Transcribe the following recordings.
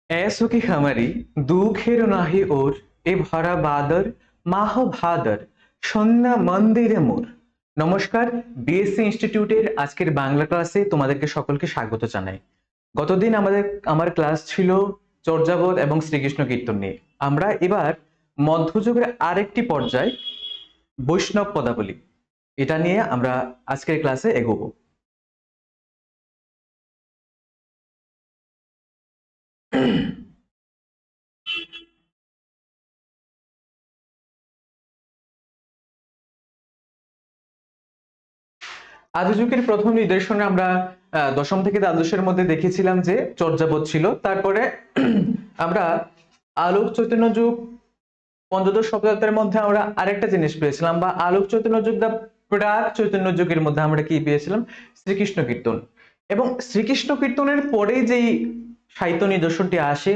ऐसो की हमारी দুঃখের নাহি ওর এ ভরা বাদর মাহ ভাদর সন্ধ্যা মন্দিরে মোর। নমস্কার, বিএসসি ইনস্টিটিউটের আজকের বাংলা ক্লাসে তোমাদেরকে সকলকে স্বাগত জানাই। গতদিন আমার ক্লাস ছিল চর্যাপদ এবং শ্রীকৃষ্ণ কীর্তন নিয়ে। আমরা এবার মধ্যযুগের আরেকটি পর্যায় বৈষ্ণব পদাবলী, এটা নিয়ে আমরা আজকের ক্লাসে এগোবো। আদি যুগের প্রথম নিদর্শনে আমরা দশম থেকে দ্বাদশের মধ্যে দেখেছিলাম যে চর্যাপদ ছিল। তারপরে আমরা আলোক চৈতন্য যুগ, পঞ্চদশ শতাব্দীর মধ্যে আমরা আরেকটা জিনিস পেয়েছিলাম, বা আলোক চৈতন্য যুগ বা প্রাক চৈতন্য যুগের মধ্যে আমরা কি পেয়েছিলাম? শ্রীকৃষ্ণ কীর্তন। এবং শ্রীকৃষ্ণ কীর্তনের পরে যেই সাহিত্য নিদর্শনটি আসে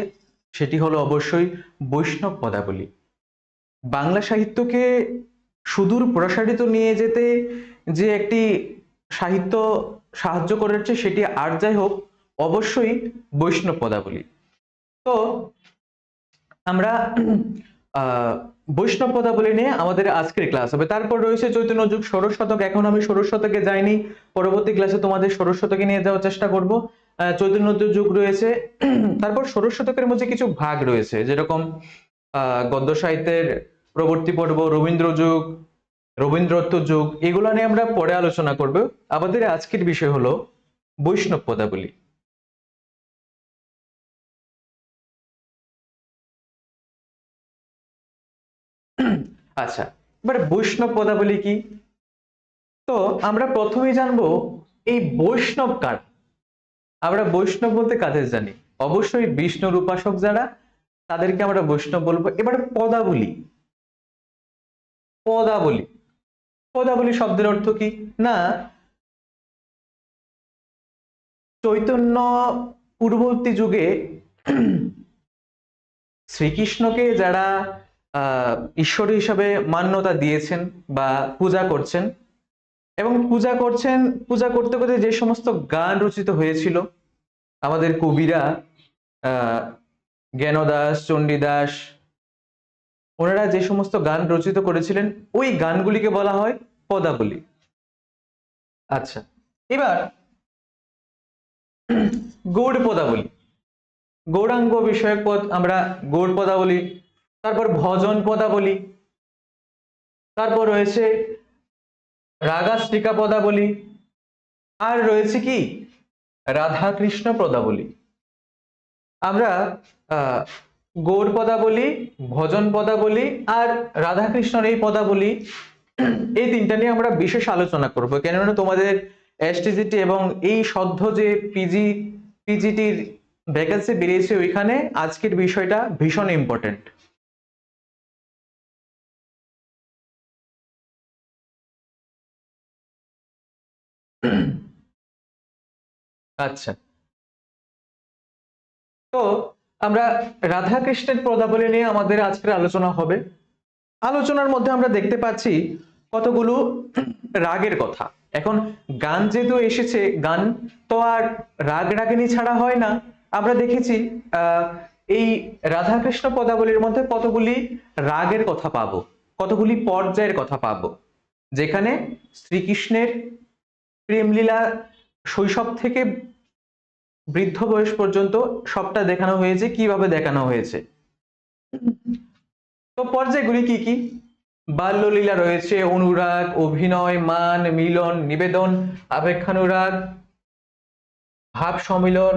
সেটি হলো অবশ্যই বৈষ্ণব পদাবলী। বাংলা সাহিত্যকে সুদূর প্রসারিত নিয়ে যেতে যে একটি সাহিত্য সাহায্য করেছে সেটি আর যাই হোক, অবশ্যই বৈষ্ণব পদাবলী। তো আমরা বৈষ্ণব পদাবলী নিয়ে আমাদের আজকের ক্লাস হবে। তারপর রয়েছে চৈতন্য যুগ, ষোড়শ শতক। এখন আমি ষোড়শ শতকে যাইনি, পরবর্তী ক্লাসে তোমাদের ষোড়শ শতকে নিয়ে যাওয়ার চেষ্টা করব। চৈতন্য যুগ রয়েছে। তারপর ষোড়শ শতকের মধ্যে কিছু ভাগ রয়েছে, যেরকম গদ্য সাহিত্যের প্রবর্তী পর্ব, রবীন্দ্র যুগ, রবীন্দ্রত্ব যুগ, এগুলো নিয়ে আমরা পরে আলোচনা করব। আমাদের আজকের বিষয় হলো বৈষ্ণব পদাবলী। আচ্ছা, এবার বৈষ্ণব পদাবলী কি? তো আমরা প্রথমেই জানবো এই বৈষ্ণব কার। আমরা বৈষ্ণব বলতে কাদের জানি? অবশ্যই বিষ্ণুর উপাসক যারা, তাদেরকে আমরা বৈষ্ণব বলবো। এবার পদাবলী, পদাবলী পদাবলী শব্দের অর্থ কি? না, চৈতন্য পূর্ববর্তী যুগে শ্রীকৃষ্ণকে যারা ঈশ্বর হিসাবে মান্যতা দিয়েছেন বা পূজা করছেন, এবং পূজা করতে করতে যে সমস্ত গান রচিত হয়েছিল, আমাদের কবিরা আহ জ্ঞানদাস, চণ্ডীদাস, ওনারা যে সমস্ত গান রচিত করেছিলেন, ওই গানগুলিকে বলা হয় পদাবলী। আচ্ছা, এবার গৌড় পদাবলী, গৌরাঙ্গ বিষয়ক পদ আমরা গৌড় পদাবলী। তারপর ভজন পদাবলী, তারপর রয়েছে রাগাশ্রিকা পদাবলী, আর রয়েছে কি রাধা কৃষ্ণ পদাবলী। আমরা আহ গৌড় পদাবলী, ভজন পদাবলী আর রাধা কৃষ্ণর এই পদাবলী, এই তিনটা নিয়ে আমরা বিশেষ আলোচনা করব। কেননা তোমাদের এসটিজিটি এবং এই সদ্য যে পিজিটির ভ্যাকেন্সি বেরিয়েছে, ওইখানে আজকের বিষয়টা ভীষণ ইম্পর্টেন্ট। আচ্ছা, তো আমরা রাধা কৃষ্ণের পদাবলী নিয়ে আমাদের আজকের আলোচনা হবে। আলোচনার মধ্যে আমরা দেখতে পাচ্ছি কতগুলো রাগের কথা। এখন গান যেহেতু এসেছে, গান তো আর রাগ রাগিনী ছাড়া হয় না। আমরা দেখেছি এই রাধাকৃষ্ণ পদাবলীর মধ্যে কতগুলি রাগের কথা পাবো, কতগুলি পর্যায়ের কথা পাবো, যেখানে শ্রীকৃষ্ণের প্রেমলীলা শৈশব থেকে বৃদ্ধ বয়স পর্যন্ত সবটা দেখানো হয়েছে, কিভাবে দেখানো হয়েছে। তো পর্যায়গুলি কি কি? বাল্যলীলা রয়েছে, অনুরাগ, অভিনয়, মান, মিলন, নিবেদন, আবেক্ষানুরাগ, ভাব সম্মিলন,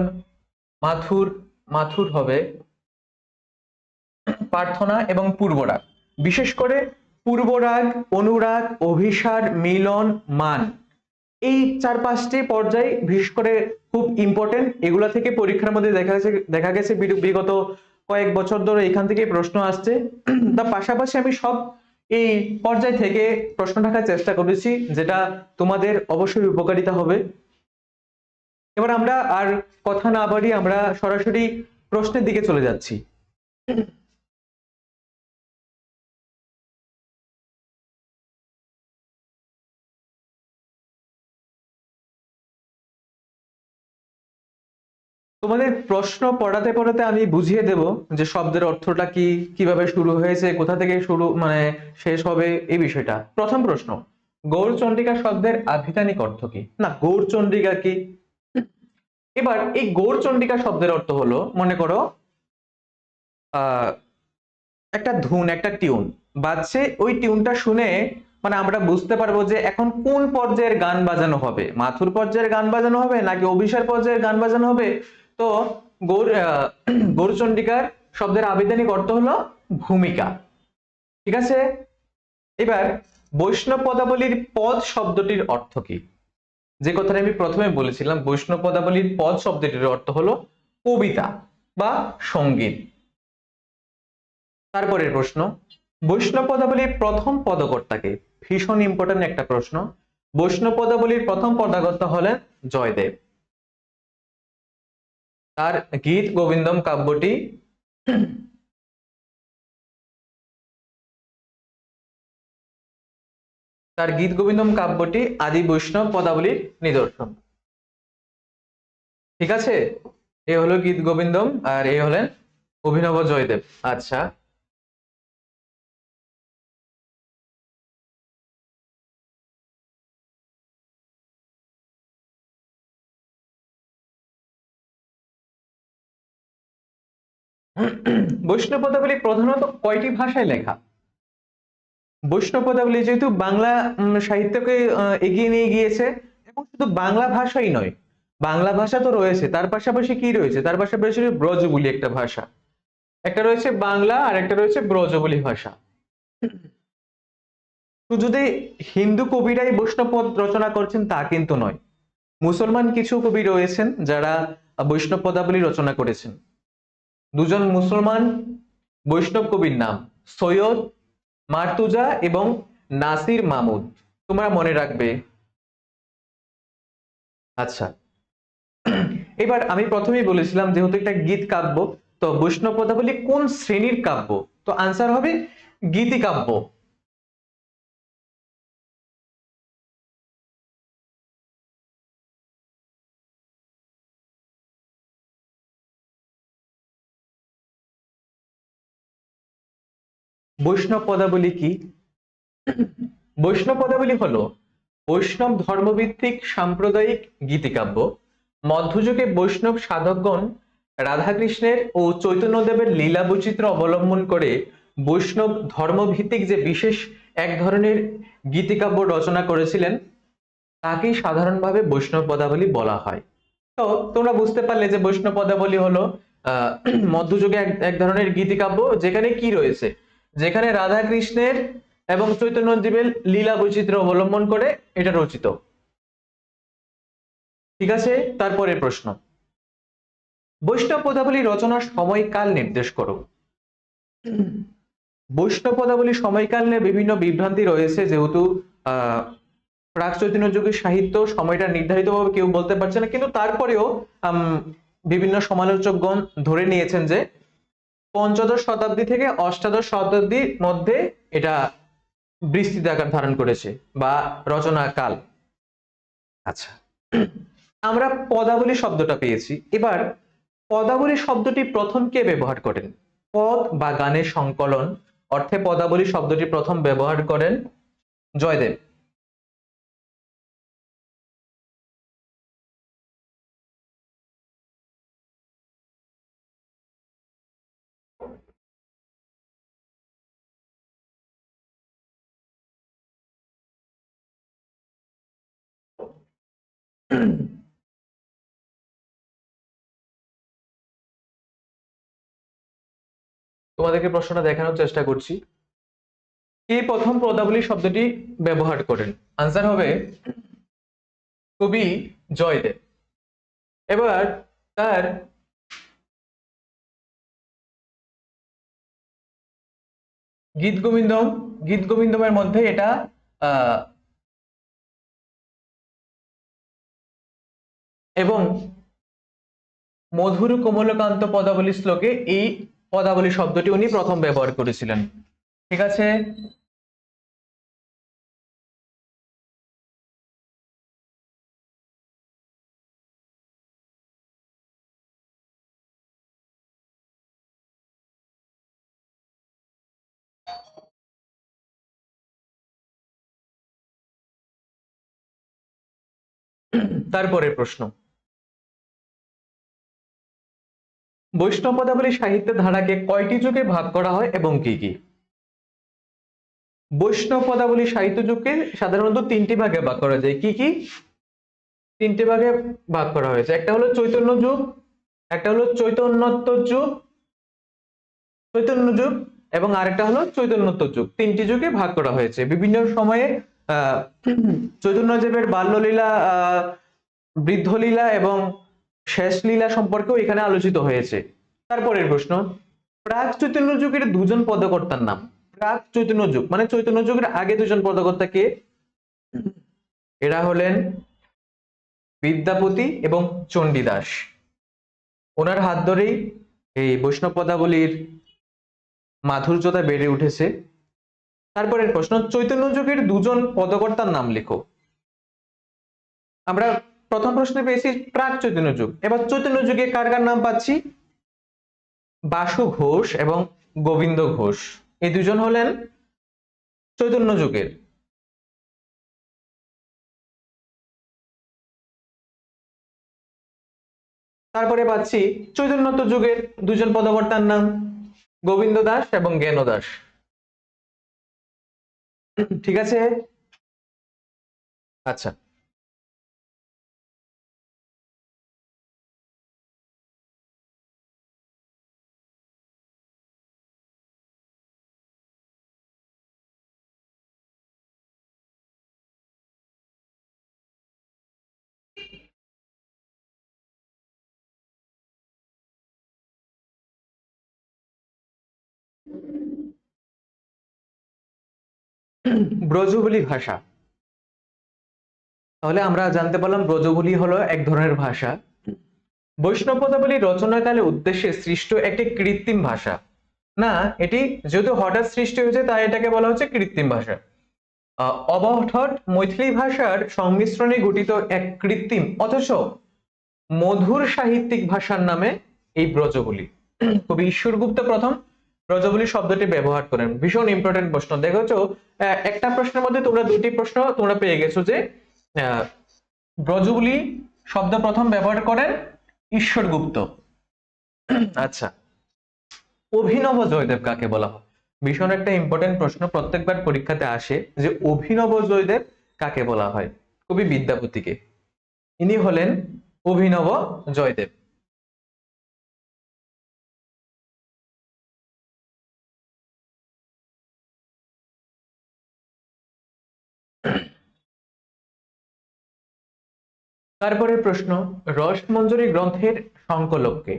মাথুর, মাথুর হবে প্রার্থনা, এবং পূর্বরাগ। বিশেষ করে পূর্বরাগ, অনুরাগ, অভিসার, মিলন, মান, এই চার পাঁচটি পর্যায় বিশেষ করে খুব ইম্পর্টেন্ট। এগুলা থেকে পরীক্ষার মধ্যে দেখা গেছে বিগত কয়েক বছর ধরে এখান থেকে প্রশ্ন আসছে। তার পাশাপাশি আমি সব এই পর্যায় থেকে প্রশ্ন রাখার চেষ্টা করেছি, যেটা তোমাদের অবশ্যই উপকারিতা হবে। এবার আমরা আর কথা না বাড়িয়ে আমরা সরাসরি প্রশ্নের দিকে চলে যাচ্ছি। তোমাদের প্রশ্ন পড়াতে পড়াতে আমি বুঝিয়ে দেব যে শব্দের অর্থটা কি, কিভাবে শুরু হয়েছে, কোথা থেকে শুরু মানে শেষ হবে, এই বিষয়টা। প্রথম প্রশ্ন, গৌড়চন্ডিকা শব্দের আভিধানিক অর্থ কি? না, গৌড়চন্ডিকা কি? এবার এই গৌড়চন্ডিকা শব্দের অর্থ হলো, মনে করো আহ একটা ধুন, একটা টিউন বাজছে, ওই টিউনটা শুনে মানে আমরা বুঝতে পারবো যে এখন কোন পর্যায়ের গান বাজানো হবে, মাথুর পর্যায়ের গান বাজানো হবে নাকি অভিসার পর্যায়ের গান বাজানো হবে। তো গৌড়চন্ডিকার শব্দের আবিধানিক অর্থ হলো ভূমিকা। ঠিক আছে, এবার বৈষ্ণব পদাবলীর পদ শব্দটির অর্থ কি? যে কথাটা আমি প্রথমে বলেছিলাম, বৈষ্ণব পদাবলীর পদ শব্দটির অর্থ হলো কবিতা বা সঙ্গীত। তারপরের প্রশ্ন, বৈষ্ণব পদাবলীর প্রথম পদকর্তাকে? ভীষণ ইম্পর্টেন্ট একটা প্রশ্ন। বৈষ্ণব পদাবলীর প্রথম পদকর্তা হলেন জয়দেব। তার গীত গোবিন্দম কাব্যটি তার গীত গোবিন্দম কাব্যটি আদি বৈষ্ণব পদাবলীর নিদর্শন। ঠিক আছে, এ হলো গীত গোবিন্দম আর এ হলেন অভিনব জয়দেব। আচ্ছা, বৈষ্ণব পদাবলী প্রধানত কয়টি ভাষায় লেখা? বৈষ্ণব পদাবলী যেহেতু বাংলা সাহিত্যকে এগিয়ে নিয়ে গিয়েছে, এবং শুধু বাংলা ভাষাই নয়, বাংলা ভাষা তো রয়েছে, তার পাশাপাশি কি রয়েছে, তার পাশাপাশি ব্রজবুলি একটা ভাষা, একটা রয়েছে বাংলা আর একটা রয়েছে ব্রজবুলি ভাষা। শুধু যে হিন্দু কবিরাই বৈষ্ণব পদ রচনা করছেন তা কিন্তু নয়, মুসলমান কিছু কবি রয়েছেন যারা বৈষ্ণব পদাবলী রচনা করেছেন। দুজন মুসলমান বৈষ্ণব কবির নাম সৈয়দ মার্তুজা এবং নাসির মাহমুদ, তোমরা মনে রাখবে। আচ্ছা, এবার আমি প্রথমেই বলেছিলাম যেহেতু একটা গীত কাব্য, তো বৈষ্ণব পদাবলী কোন শ্রেণীর কাব্য? তো আনসার হবে গীতি কাব্য। বৈষ্ণব পদাবলী কি? বৈষ্ণব পদাবলী হলো বৈষ্ণব ধর্মভিত্তিক সাম্প্রদায়িক গীতিকাব্য। মধ্যযুগে বৈষ্ণব সাধকগণ রাধাকৃষ্ণের ও চৈতন্যদেবের লীলা বৈচিত্র্য অবলম্বন করে বৈষ্ণব ধর্মভিত্তিক যে বিশেষ এক ধরনের গীতিকাব্য রচনা করেছিলেন, তাকেই সাধারণভাবে বৈষ্ণব পদাবলী বলা হয়। তো তোমরা বুঝতে পারলে যে বৈষ্ণব পদাবলী হলো আহ মধ্যযুগে এক ধরনের গীতিকাব্য, যেখানে কি রয়েছে, যেখানে রাধা কৃষ্ণের এবং চৈতন্যদেবের লীলা বৈচিত্র্য অবলম্বন করে এটা রচিত। ঠিক আছে, তারপরে প্রশ্ন, বৈষ্ণব পদাবলী রচনার সময়কাল নির্দেশ করো। বৈষ্ণব পদাবলী সময়কাল নিয়ে বিভিন্ন বিভ্রান্তি রয়েছে, যেহেতু আহ প্রাক চৈতন্য যুগের সাহিত্য সময়টা নির্ধারিত ভাবে কেউ বলতে পারছে না, কিন্তু তারপরেও বিভিন্ন সমালোচকগণ ধরে নিয়েছেন যে পঞ্চদশ শতাব্দী থেকে অষ্টাদশ শতাব্দীর মধ্যে এটা বিস্তৃত আকার ধারণ করেছে বা রচনা কাল। আচ্ছা, আমরা পদাবলী শব্দটা পেয়েছি, এবার পদাবলী শব্দটি প্রথম কে ব্যবহার করেন? পদ বা গানের সংকলন অর্থে পদাবলী শব্দটি প্রথম ব্যবহার করেন জয়দেব। তোমাদেরকে প্রশ্নটা দেখানোর চেষ্টা করছি, কে প্রথম পদাবলী শব্দটি ব্যবহার করেন? আনসার হবে কবি জয়দেব। এবার তার গীত গোবিন্দম, গীত গোবিন্দমের মধ্যে এটা আহ এবং মধুর কোমলকান্ত পদাবলী শ্লোকে এই পদাবলী শব্দটি উনি প্রথম ব্যবহার করেছিলেন। ঠিক আছে, তারপরের প্রশ্ন, বৈষ্ণব পদাবলী সাহিত্যের ধারাকে কয়টি যুগে ভাগ করা হয় এবং কি কি? বৈষ্ণব পদাবলী সাহিত্য যুগকে সাধারণত তিনটি ভাগে ভাগ করা যায়। কি কি? তিনটি ভাগে ভাগ করা হয়েছে। একটা হলো চৈতন্য যুগ, একটা হলো চৈতন্যোত্তর যুগ, চৈতন্য যুগ, এবং আরেকটা হলো চৈতন্যোত্তর যুগ। তিনটি যুগে ভাগ করা হয়েছে। বিভিন্ন সময়ে আহ চৈতন্যদেবের বাল্যলীলা, বৃদ্ধলীলা এবং শেষ লীলা সম্পর্কেও এখানে আলোচিত হয়েছে। তারপরের প্রশ্ন, প্রাক চৈতন্য যুগের দুজন পদকর্তার নাম। প্রাক চৈতন্য যুগ মানে চৈতন্য যুগের আগে দুজন পদকর্তা কে? এরা হলেন বিদ্যাপতি এবং চণ্ডীদাস। ওনার হাত ধরেই এই বৈষ্ণব পদাবলীর মাধুর্যতা বেড়ে উঠেছে। তারপরের প্রশ্ন, চৈতন্য যুগের দুজন পদকর্তার নাম লেখো। আমরা প্রথম প্রশ্নে পেয়েছি প্রাক চৈতন্য যুগ, এবার চৈতন্য যুগে কার কার নাম পাচ্ছি? বাসু ঘোষ এবং গোবিন্দ ঘোষ, এই দুজন হলেন চৈতন্য যুগের। তারপরে পাচ্ছি চৈতন্যোত্তর যুগের দুজন পদকর্তার নাম গোবিন্দ দাস এবং জ্ঞান দাস। ঠিক আছে? আচ্ছা, ব্রজবুলি ভাষা। তাহলে আমরা জানতে পারলাম ব্রজবুলি হলো এক ধরনের ভাষা। বৈষ্ণব পদাবলী রচনাকালে উদ্দেশ্যে সৃষ্ট একটি কৃত্রিম ভাষা। না, এটি যেহেতু হঠাৎ সৃষ্টি হয়েছে তাই এটাকে বলা হচ্ছে কৃত্রিম ভাষা। অবহঠট মৈথিলি ভাষার সংমিশ্রণে গঠিত এক কৃত্রিম অথচ মধুর সাহিত্যিক ভাষার নামে এই ব্রজবুলি। কবি ঈশ্বরগুপ্ত প্রথম ব্রজবুলি শব্দটি ব্যবহার করেন। ভীষণ ইম্পর্টেন্ট প্রশ্ন। দেখেছো, একটা প্রশ্নের মধ্যে তোমরা দুটি প্রশ্ন তোমরা পেয়ে গেছো যে ব্রজবুলি শব্দ প্রথম ব্যবহার করেন ঈশ্বরগুপ্ত। আচ্ছা, অভিনব জয়দেব কাকে বলা হয়? ভীষণ একটা ইম্পর্টেন্ট প্রশ্ন, প্রত্যেকবার পরীক্ষাতে আসে যে অভিনব জয়দেব কাকে বলা হয়? কবি বিদ্যাপতিকে। ইনি হলেন অভিনব জয়দেব। তারপরের প্রশ্ন, রসমঞ্জরি গ্রন্থের সংকলক কে?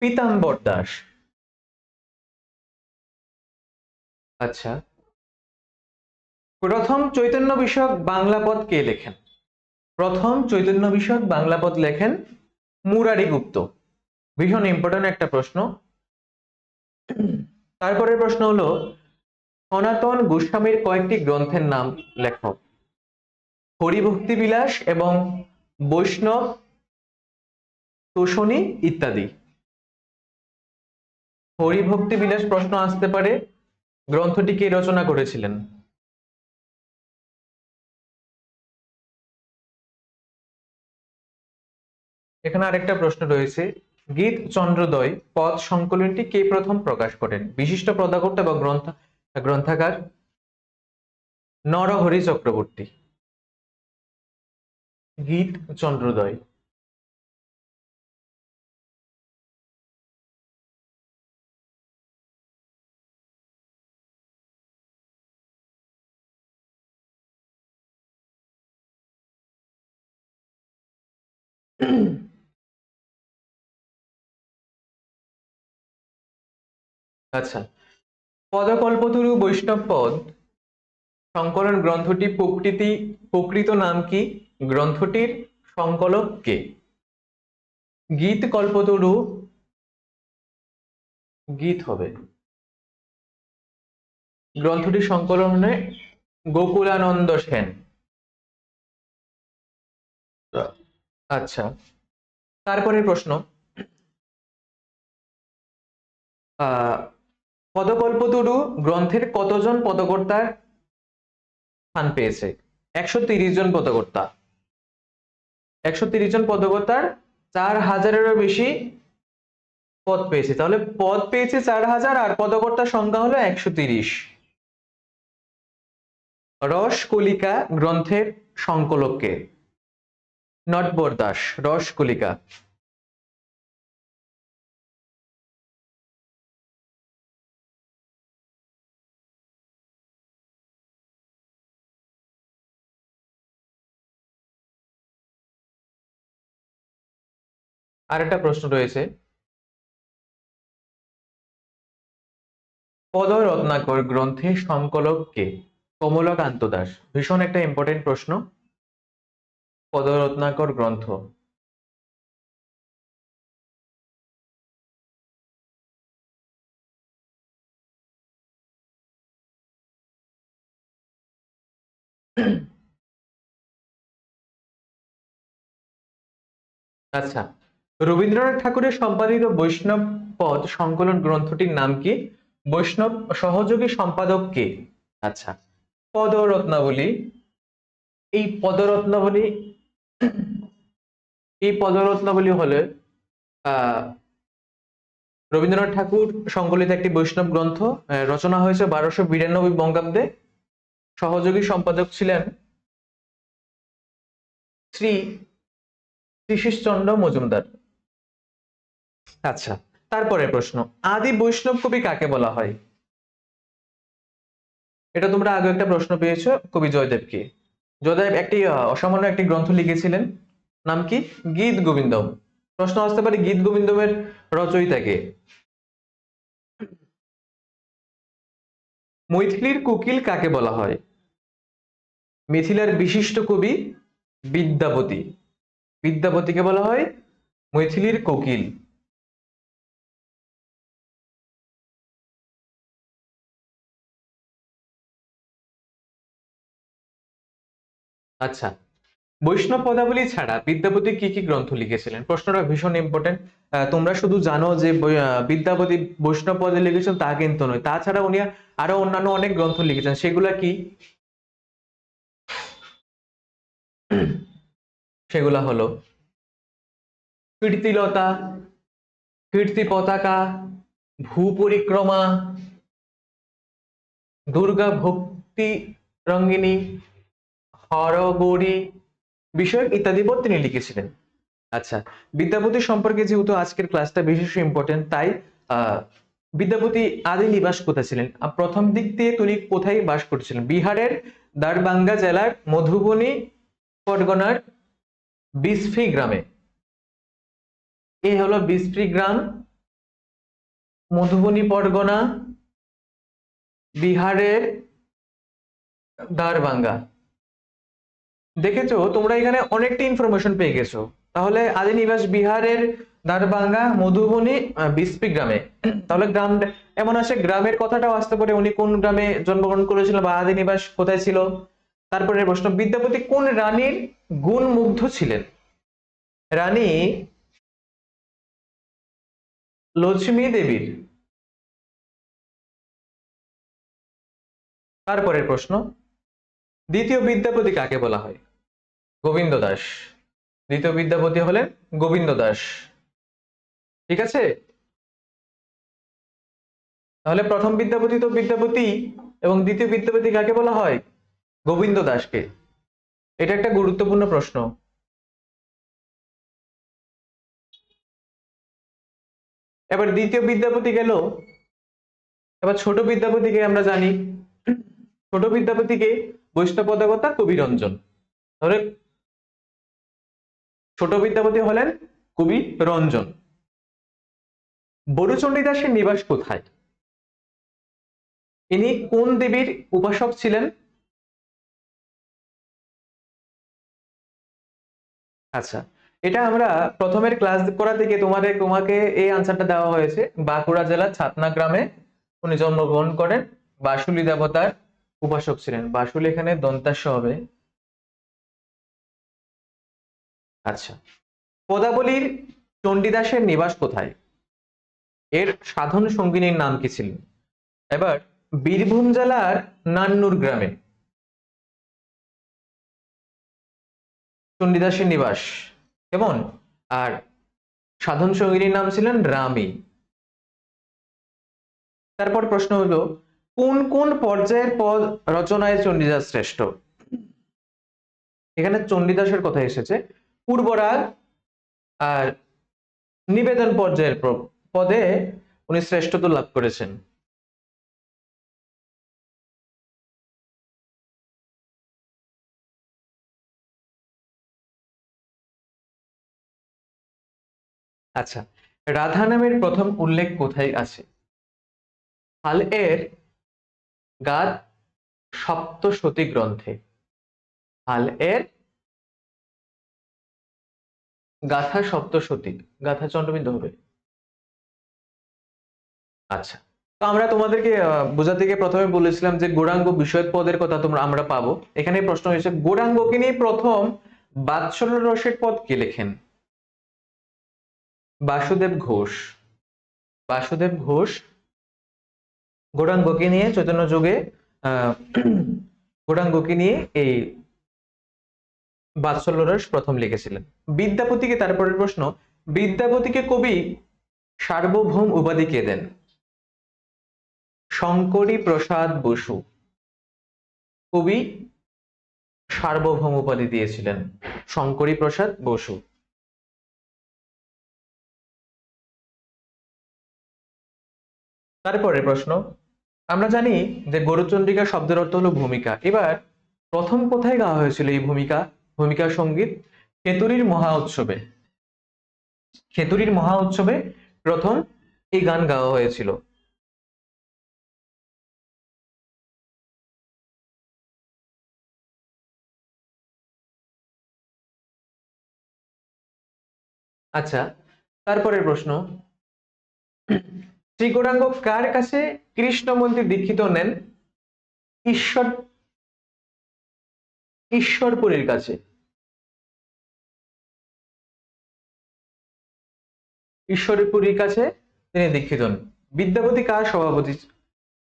পীতাম্বর দাস। আচ্ছা, প্রথম চৈতন্য বিষয়ক বাংলা পদ কে লেখেন? প্রথম চৈতন্য বিষয়ক বাংলা পদ লেখেন মুরারি গুপ্ত। ভীষণ ইম্পর্টেন্ট একটা প্রশ্ন। তারপরের প্রশ্ন হলো, সনাতন গোস্বামীর কয়েকটি গ্রন্থের নাম লেখো। হরিভক্তি বিলাস এবং বৈষ্ণব তোষণী ইত্যাদি। হরিভক্তি বিলাস প্রশ্ন আসতে পারে, গ্রন্থটি কে রচনা করেছিলেন? এখানে আরেকটা প্রশ্ন রয়েছে, গীত চন্দ্রোদয় পদ সংকলনটি কে প্রথম প্রকাশ করেন? বিশিষ্ট পদাকর্তা বা গ্রন্থাকার নরহরি চক্রবর্তী। গীত চন্দ্রোদয়। আচ্ছা, পদকল্পতরু বৈষ্ণব পদ সংকলন গ্রন্থটি প্রকৃত নাম কি? গ্রন্থটির সংকলক কে? গীত কল্পতরু গীত হবে। গ্রন্থটি সংকলনে গোকুলানন্দ সেন। আচ্ছা, তারপরে প্রশ্ন, পদকল্পতরু গ্রন্থের কতজন পদকর্তার স্থান পেয়েছে? 130 জন পদকর্তা। 130 জন পদকর্তার 4000-এরও বেশি পদ পেয়েছে, তাহলে পদ পেয়েছে 4000 আর পদকর্তার সংখ্যা হলো 130। রসকলিকা গ্রন্থের সংকলক কে? নটবর দাস। রসকলিকা। আরেকটা প্রশ্ন রয়েছে, পদরত্নাকর গ্রন্থের সংকলক কে? কমলাকান্ত দাস। ভীষণ একটা ইম্পর্টেন্ট প্রশ্ন। পদরত্নাকর গ্রন্থ। আচ্ছা, রবীন্দ্রনাথ ঠাকুরের সম্পাদিত বৈষ্ণব পদ সংকলন গ্রন্থটির নাম কি? বৈষ্ণব সহযোগী সম্পাদক কে? আচ্ছা, পদরত্নাবলী। এই পদরত্নাবলী এই পদরত্নাবলী হলে আহ রবীন্দ্রনাথ ঠাকুর সংকলিত একটি বৈষ্ণব গ্রন্থ, রচনা হয়েছে 1292 বঙ্গাব্দে। সহযোগী সম্পাদক ছিলেন শ্রী শ্রীশচন্দ্র মজুমদার। আচ্ছা, তারপরে প্রশ্ন, আদি বৈষ্ণব কবি কাকে বলা হয়? এটা তোমরা আগে একটা প্রশ্ন পেয়েছো, কবি জয়দেবকে। জয়দেব একটি অসামান্য একটি গ্রন্থ লিখেছিলেন, নাম কি? গীত গোবিন্দম। প্রশ্ন আসতে পারে গীত গোবিন্দমের রচয়িতা কে? মৈথিলীর কোকিল কাকে বলা হয়? মিথিলার বিশিষ্ট কবি বিদ্যাপতি। বিদ্যাপতিকে বলা হয় মৈথিলীর কোকিল। আচ্ছা, বৈষ্ণব পদাবলী ছাড়া বিদ্যাপতি কি কি গ্রন্থ লিখেছিলেন? প্রশ্নটা ভীষণ ইম্পর্টেন্ট। তোমরা শুধু জানো যে বিদ্যাপতি বৈষ্ণব পদে লিখেছেন তা কিন্তু নয়, তাছাড়া উনি আরো অন্যান্য অনেক গ্রন্থ লিখেছেন। সেগুলা কি? সেগুলা হলো কীর্তিলতা, কীর্তি পতাকা, ভূ পরিক্রমা, দুর্গা ভক্তি রঙ্গিনী, হরগৌরী বিষয়ক ইত্যাদি পদ তিনি লিখেছিলেন। আচ্ছা, বিদ্যাপতি সম্পর্কে যেহেতু আজকের ক্লাসটা বিশেষ ইম্পর্টেন্ট, তাই বিদ্যাপতি আদি নিবাস কোথায় ছিলেন? প্রথম দিক দিয়ে তিনি কোথায় বাস করছিলেন? বিহারের দারবাঙ্গা জেলার মধুবনী পরগনার বিসফি গ্রামে। এই হলো বিসফি গ্রাম, মধুবনী পরগনা, বিহারের দারবাঙ্গা। দেখেছো তোমরা এখানে অনেকটা ইনফরমেশন পেয়ে গেছো। তাহলে আদি নিবাস বিহারের দারবাঙ্গা, মধুবনী, বিসপি গ্রামে। তাহলে গ্রাম এমন আসে, গ্রামের কথাটাও আসতে পারে, উনি কোন গ্রামে জন্মগ্রহণ করেছিলেন বা আদি নিবাস কোথায় ছিল। তারপরে প্রশ্ন, বিদ্যাপতি কোন রানীর গুণ মুগ্ধ ছিলেন? রানী লক্ষ্মী দেবীর। তারপরের প্রশ্ন, দ্বিতীয় বিদ্যাপতি কাকে বলা হয়? গোবিন্দ দাস। দ্বিতীয় বিদ্যাপতি হলেন গোবিন্দ দাস। ঠিক আছে, তাহলে প্রথম বিদ্যাপতি তো বিদ্যাপতি, এবং দ্বিতীয় বিদ্যাপতি কাকে বলা হয়? গোবিন্দ দাসকে। এটা একটা গুরুত্বপূর্ণ প্রশ্ন। এবার দ্বিতীয় বিদ্যাপতি গেল, এবার ছোট বিদ্যাপতিকে আমরা জানি। ছোট বিদ্যাপতিকে বৈষ্ণব পদাবতা কবি রঞ্জন। তাহলে ছোট বিদ্যাপতি হলেন কবি রঞ্জন। বড়ুচণ্ডী দাসের নিবাস কোথায়? ইনি কোন দেবীর উপাসক ছিলেন? আচ্ছা, এটা আমরা প্রথমের ক্লাস করা থেকে তোমাকে এই আনসারটা দেওয়া হয়েছে। বাঁকুড়া জেলার ছাতনা গ্রামে উনি জন্মগ্রহণ করেন, বাসুলি দেবতার উপাসক ছিলেন। বাসুলি এখানে দন্তাস্য হবে। আচ্ছা, পদাবলীর চণ্ডীদাসের নিবাস কোথায়? এর সাধন সঙ্গিনীর নাম কি ছিল? এবার বীরভূম জেলার নান্নুর গ্রামে চণ্ডীদাসের নিবাস। কেমন? আর সাধন সঙ্গিনীর নাম ছিলেন রামী। তারপর প্রশ্ন হলো, কোন কোন পর্যায়ের পদ রচনায় চণ্ডীদাস শ্রেষ্ঠ? এখানে চণ্ডীদাসের কথা এসেছে। পূর্বরাগ আর নিবেদন পর্যায়ের পদে উনি শ্রেষ্ঠত্ব লাভ করেছেন। আচ্ছা, রাধা নামের প্রথম উল্লেখ কোথায় আছে? হাল এর গাদ সপ্তশতী গ্রন্থে। হাল এর গাথা সপ্তশতী, গাথা চন্দ্রবিন্দু হবে। আচ্ছা, তো আমরা তোমাদেরকে বোঝাতে গিয়ে প্রথমে বলেছিলাম যে গৌরাঙ্গ বিষয়ক পদের কথা আমরা পাবো। এখানে প্রশ্ন হয়েছে, গৌরাঙ্গকে নিয়ে প্রথম বাৎসল্য রসের পদ কে লেখেন? বাসুদেব ঘোষ। বাসুদেব ঘোষ গৌরাঙ্গকে নিয়ে চৈতন্য যুগে গৌরাঙ্গকে নিয়ে এই বাৎসল্য রস প্রথম লিখেছিলেন। বিদ্যাপতিকে, তারপরের প্রশ্ন, বিদ্যাপতিকে কবি সার্বভৌম উপাধি কে দেন? শঙ্করী প্রসাদ বসু কবি সার্বভৌম উপাধি দিয়েছিলেন, শঙ্করী প্রসাদ বসু। তারপরে প্রশ্ন, আমরা জানি যে গৌরচন্দ্রিকা শব্দের অর্থ হলো ভূমিকা। এবার প্রথম কোথায় গাওয়া হয়েছিল এই ভূমিকা সঙ্গীত? খেতুরির মহা উৎসবে। খেতুরির মহা উৎসবে প্রথম এই গান গাওয়া হয়েছিল। আচ্ছা, তারপরের প্রশ্ন, শ্রী গৌরাঙ্গ কার কাছে কৃষ্ণ মন্দির দীক্ষিত নেন? ঈশ্বরপুরীর কাছে। ঈশ্বরপুরীর কাছে তিনি দীক্ষিত হন। বিদ্যাপতি কার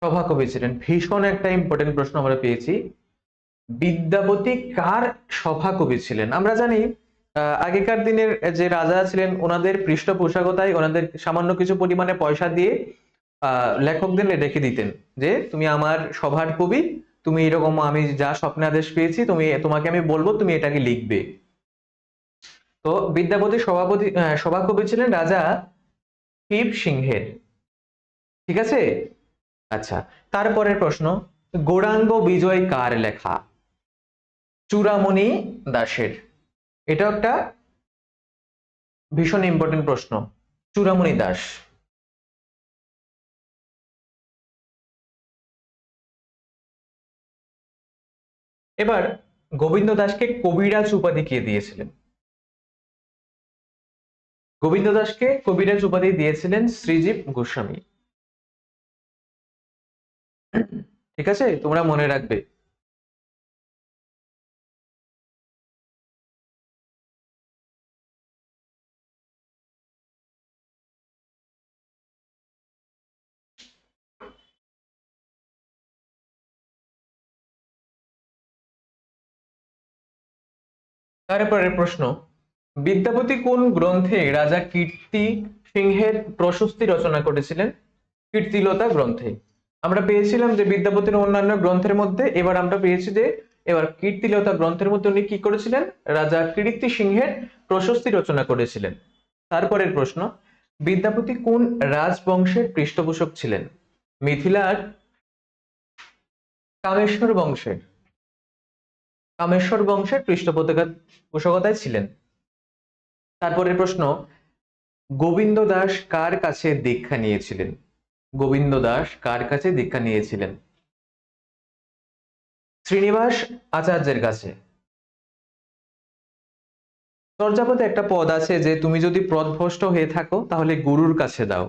সভাকবি ছিলেন? ভীষণ একটা ইম্পর্টেন্ট প্রশ্ন আমরা পেয়েছি। বিদ্যাপতি কার সভাকবি ছিলেন? আমরা জানি আগেকার দিনের যে রাজা ছিলেন ওনাদের পৃষ্ঠপোষকতায় ওনাদের সামান্য কিছু পরিমাণে পয়সা দিয়ে লেখকদের রেখে দিতেন যে তুমি আমার সভার কবি, তুমি এরকম আমি যা স্বপ্নাদেশ পেয়েছি তোমাকে আমি বলবো, তুমি এটাকে লিখবে। তো বিদ্যাপতি সভাকবি ছিলেন রাজা শিব সিংহের। ঠিক আছে। আচ্ছা, তারপরের প্রশ্ন, গৌরাঙ্গ বিজয় কার লেখা? চূড়ামণি দাসের। এটা একটা ভীষণ ইম্পর্টেন্ট প্রশ্ন, চূড়ামণি দাস। এবার গোবিন্দ দাসকে কবিরাজ উপাধি কে দিয়েছিলেন? গোবিন্দ দাসকে কবিরাজ উপাধি দিয়েছিলেন শ্রীজীব গোস্বামী। ঠিক আছে, তোমরা মনে রাখবে। তারপরের প্রশ্ন, বিদ্যাপতি কোন গ্রন্থে রাজা কীর্তি সিংহের প্রশস্তি রচনা করেছিলেন? কীর্তিলতা গ্রন্থে। আমরা পেয়েছিলাম যে বিদ্যাপতির অন্যান্য গ্রন্থের মধ্যে, এবার আমরা পেয়েছি যে এবার কীর্তিলতা গ্রন্থের মধ্যে উনি কি করেছিলেন? রাজা কীর্তি সিংহের প্রশস্তি রচনা করেছিলেন। তারপরের প্রশ্ন, বিদ্যাপতি কোন রাজবংশের পৃষ্ঠপোষক ছিলেন? মিথিলার কামেশ্বর বংশের। কামেশ্বর বংশের পৃষ্ঠপোষকতায় ছিলেন। তারপরের প্রশ্ন, গোবিন্দ দাস কার কাছে দীক্ষা নিয়েছিলেন? গোবিন্দ দাস কার কাছে দীক্ষা নিয়েছিলেন? শ্রীনিবাস আচার্যের কাছে। চর্যাপদে একটা পদ আছে যে তুমি যদি পথভ্রষ্ট হয়ে থাকো তাহলে গুরুর কাছে দাও,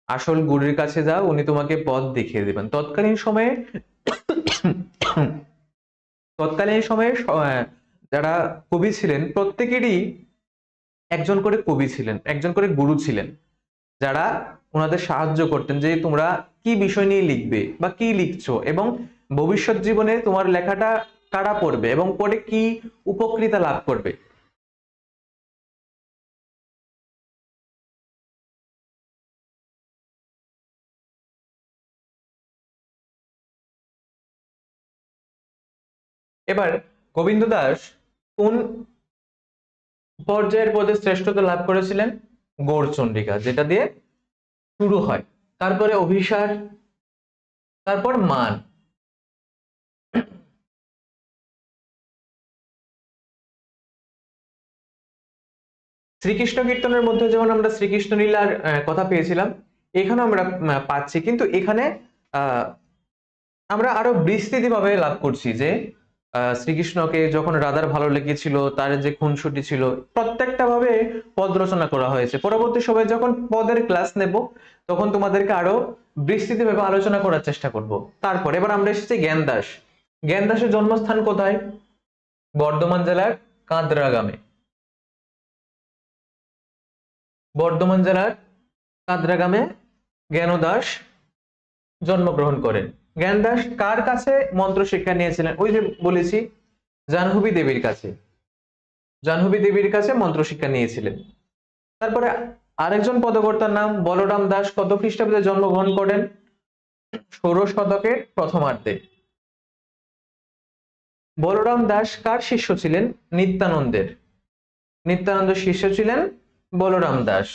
আসল গুরুর কাছে যাও, উনি তোমাকে পথ দেখিয়ে দেবেন। তৎকালীন সময়ে যারা কবি ছিলেন প্রত্যেকেরই একজন করে কবি ছিলেন, একজন করে গুরু ছিলেন, যারা ওনাদের সাহায্য করতেন যে তোমরা কি বিষয় নিয়ে লিখবে বা কি লিখছো, এবং ভবিষ্যৎ জীবনে তোমার লেখাটা কারা পড়বে এবং পড়ে কি উপকৃতা লাভ করবে। এবার গোবিন্দ দাস কোন পর্যায়ের পদে শ্রেষ্ঠত্ব লাভ করেছিলেন? গৌড়চন্ডিকা, যেটা দিয়ে শুরু হয়। তারপরে অভিসার, তারপর মান। শ্রীকৃষ্ণ কীর্তনের মধ্যে যেমন আমরা শ্রীকৃষ্ণ লীলার কথা পেয়েছিলাম, এখানে আমরা পাচ্ছি, কিন্তু এখানে আহ আমরা আরো বিস্তৃত ভাবে লাভ করছি যে শ্রীকৃষ্ণকে যখন রাধার ভালো লেগেছিল, তার যে খুনসুটি ছিল, প্রত্যেকটা ভাবে পদ রচনা করা হয়েছে। পরবর্তী সময়ে যখন পদের ক্লাস নেব, তখন তোমাদেরকে আরো বিস্তৃত ভাবে আলোচনা করার চেষ্টা করব। তারপর এবার আমরা এসেছি জ্ঞান দাস। জ্ঞান দাসের জন্মস্থান কোথায়? বর্ধমান জেলার কাঁদরা গ্রামে। বর্ধমান জেলার কাঁদরা গ্রামে জ্ঞান দাস জন্মগ্রহণ করেন। জ্ঞান দাস কার কাছে মন্ত্র শিক্ষা নিয়েছিলেন? ওই যে বলেছি, জাহ্নবী দেবীর কাছে। জাহ্নবী দেবীর কাছে মন্ত্র শিক্ষা নিয়েছিলেন। তারপরে আরেকজন পদকর্তার নাম বলরাম দাস কত খ্রিস্টাব্দে জন্মগ্রহণ করেন? 16 শতকের প্রথমার্ধে। বলরাম দাস কার শিষ্য ছিলেন? নিত্যানন্দের। নিত্যানন্দের শিষ্য ছিলেন বলরাম দাস।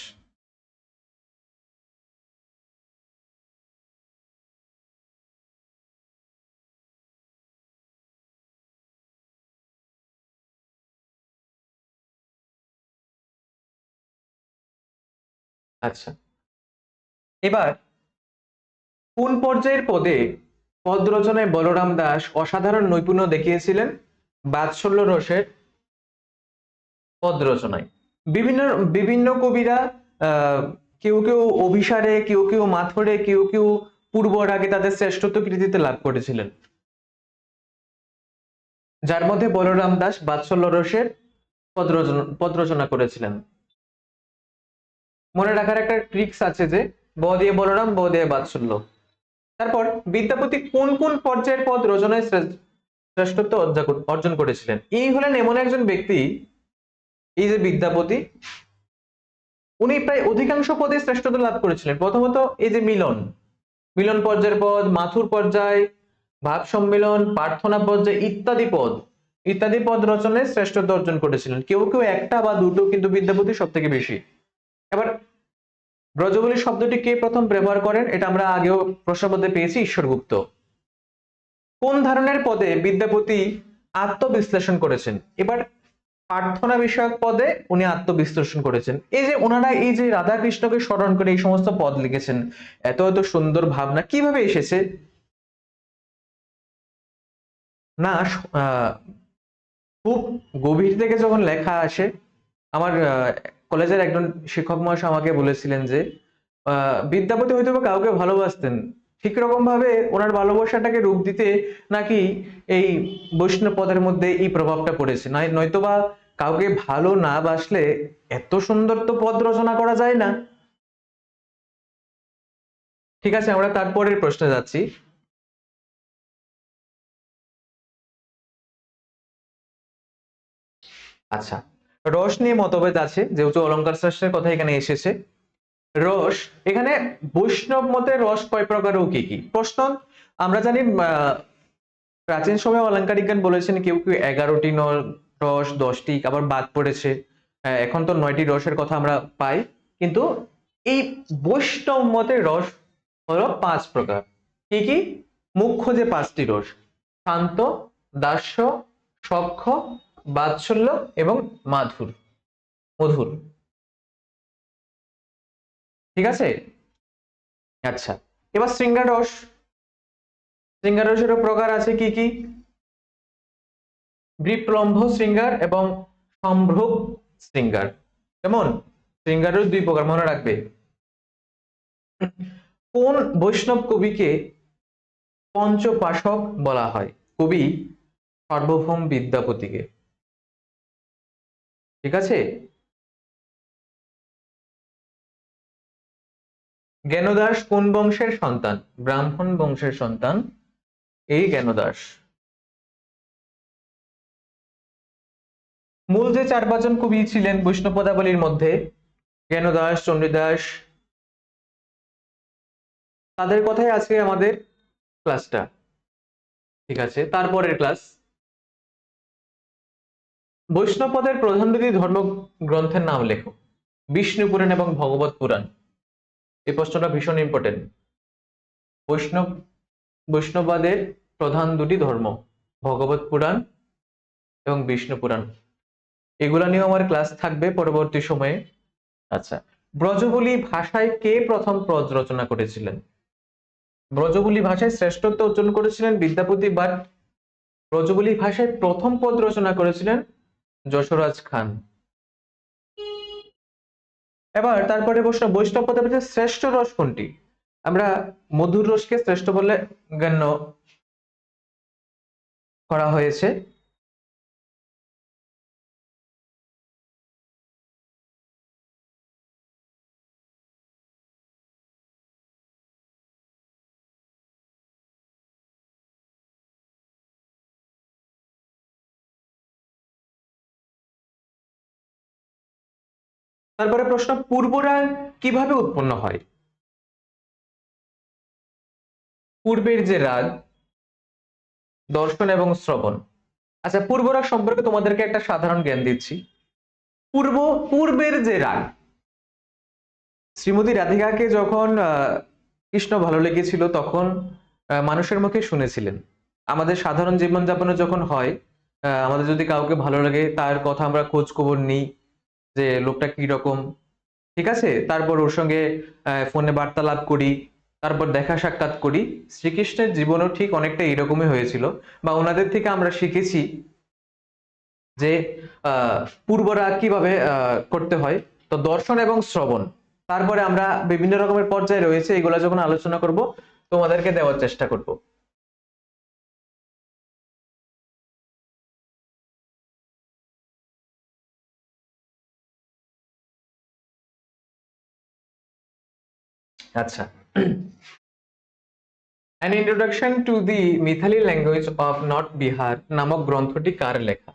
আচ্ছা, এবার কোন পর্যায়ের পদে পদ রচনায় বলরাম দাস অসাধারণ নৈপুণ্য দেখিয়েছিলেন? বাৎসল্য রসের পদ রচনায়। বিভিন্ন বিভিন্ন কবিরা আহ কেউ কেউ অভিসারে, কেউ কেউ মাথরে, কেউ কেউ পূর্ব রাগে তাদের শ্রেষ্ঠত্ব কৃতিত্ব লাভ করেছিলেন, যার মধ্যে বলরাম দাস বাৎসল্য রসের পদ রচনা করেছিলেন। মনে রাখার একটা ট্রিক্স আছে যে ব দিয়ে বলরাম, ব দিয়ে বাৎসল্য। তারপর বিদ্যাপতি কোন কোন পর্যায়ের পদ রচনায় শ্রেষ্ঠত্ব অর্জন করেছিলেন? এই হলেন এমন একজন ব্যক্তি, এই যে বিদ্যাপতি, উনি প্রায় অধিকাংশ পদে শ্রেষ্ঠত্ব লাভ করেছিলেন। প্রথমত এই যে মিলন, মিলন পর্যায়ের পদ, মাথুর পর্যায়, ভাব সম্মেলন, প্রার্থনা পর্যায় ইত্যাদি পদ রচনায় শ্রেষ্ঠত্ব অর্জন করেছিলেন। কেউ কেউ একটা বা দুটো, কিন্তু বিদ্যাপতি সব থেকে বেশি। এবার ব্রজবলি শব্দটি কে প্রথম ব্যবহার করেন? এটা আমরা আগেও প্রশ্নপত্রে পেয়েছি, ঈশ্বরগুপ্ত। কোন ধরনের পদে বিদ্যাপতি আত্মবিশ্লেষণ করেছেন? এবার প্রার্থনা বিষয়ক পদে উনি আত্মবিশ্লেষণ করেছেন। এই যে ওনারা এই যে রাধা কৃষ্ণকে স্মরণ করে এই সমস্ত পদ লিখেছেন, এত এত সুন্দর ভাবনা কিভাবে এসেছে? না, খুব গভীর থেকে যখন লেখা আসে। আমার কলেজের একজন শিক্ষক মহাশয় আমাকে বলেছিলেন যে বিদ্যাপতি হয়তো বা কাউকে ভালোবাসতেন, ঠিক রকম ভাবে ওনার ভালোবাসাটাকে রূপ দিতে নাকি এই বৈষ্ণব পদের মধ্যে এই প্রভাবটা পড়েছে। নয়তোবা কাউকে ভালো না বাসলে এত সুন্দর তো পদ রচনা করা যায় না। ঠিক আছে, আমরা তারপরের প্রশ্নে যাচ্ছি। আচ্ছা, রস নিয়ে মতভেদ আছে, যেহেতু অলংকার শাস্ত্রের কথা এখানে এসেছে। রস, এখানে বৈষ্ণব মতে রস কয় প্রকার ও কি কি? প্রশ্ন। আমরা জানি প্রাচীন সময়ে অলংকারিক জ্ঞান বলেছেন কেউ কেউ 11টি রস, 10টি আবার বাদ পড়েছে। এখন তো 9টি রসের কথা আমরা পাই, কিন্তু এই বৈষ্ণব মতে রস হলো 5 প্রকার। কি কি? মুখ্য যে 5টি রস, শান্ত, দাস্য, সখ্য, বাৎসল্য এবং মাধুর, মধুর। ঠিক আছে। আচ্ছা, এবার শৃঙ্গার রস। শৃঙ্গার রসেরও প্রকার আছে কি কি? বিপ্লম্ভ শৃঙ্গার এবং সম্ভ্রম শৃঙ্গার। কেমন? শৃঙ্গারের 2 প্রকার, মনে রাখবে। কোন বৈষ্ণব কবিকে পঞ্চপাশক বলা হয়? কবি সার্বভৌম বিদ্যাপতিকে। ঠিক আছে। জ্ঞানদাস কোন বংশের সন্তান? ব্রাহ্মণ বংশের সন্তান এই জ্ঞানদাস। মূল যে 4-5 জন কবি ছিলেন বৈষ্ণব পদাবলীর মধ্যে, জ্ঞানদাস, চণ্ডীদাস, তাদের কথাই আজকে আমাদের ক্লাসটা। ঠিক আছে, তারপরের ক্লাস। বৈষ্ণবপদের প্রধান দুটি ধর্মগ্রন্থের নাম লেখো। বিষ্ণু পুরাণ এবং ভগবত পুরাণ। এই প্রশ্নটা ভীষণ ইম্পর্টেন্ট। বৈষ্ণব বৈষ্ণববাদের প্রধান দুটি ধর্ম, ভগবত পুরাণ এবং বিষ্ণু পুরাণ। এগুলা নিয়েও আমার ক্লাস থাকবে পরবর্তী সময়ে। আচ্ছা, ব্রজবুলি ভাষায় কে প্রথম পদ রচনা করেছিলেন? ব্রজবুলি ভাষায় শ্রেষ্ঠত্ব অর্জন করেছিলেন বিদ্যাপতি, বাট ব্রজবুলি ভাষায় প্রথম পদ রচনা করেছিলেন যশোরাজ খান। এবার তারপরে প্রশ্ন, বৈষ্ণব পদের মধ্যে শ্রেষ্ঠ রস কোনটি? আমরা মধুর রসকে শ্রেষ্ঠ বলে গণ্য করা হয়েছে। তারপরে প্রশ্ন, পূর্বরাগ কিভাবে উৎপন্ন হয়? পূর্বের যে রাগ, দর্শন এবং শ্রবণ। আচ্ছা, পূর্বরাগ সম্পর্কে তোমাদেরকে একটা সাধারণ জ্ঞান দিচ্ছি। পূর্বের যে রাগ, শ্রীমতী রাধিকাকে যখন কৃষ্ণ ভালো লেগেছিল তখন মানুষের মুখে শুনেছিলেন। আমাদের সাধারণ জীবনযাপনে যখন হয়, আমাদের যদি কাউকে ভালো লাগে তার কথা আমরা খোঁজ খবর নিই যে লোকটা কি রকম, ঠিক আছে, তারপর ওর সঙ্গে ফোনে বার্তালাপ করি, তারপর দেখা সাক্ষাৎ করি। শ্রীকৃষ্ণের জীবনও ঠিক অনেকটা এরকমই হয়েছিল, বা ওনাদের থেকে আমরা শিখেছি যে পূর্বরাগ কিভাবে করতে হয়। তো দর্শন এবং শ্রবণ, তারপরে আমরা বিভিন্ন রকমের পর্যায়ে রয়েছে, এগুলা যখন আলোচনা করব তোমাদেরকে দেওয়ার চেষ্টা করব। আচ্ছা, An Introduction to the Mithili Language of North Bihar নামক গ্রন্থটি কার লেখা?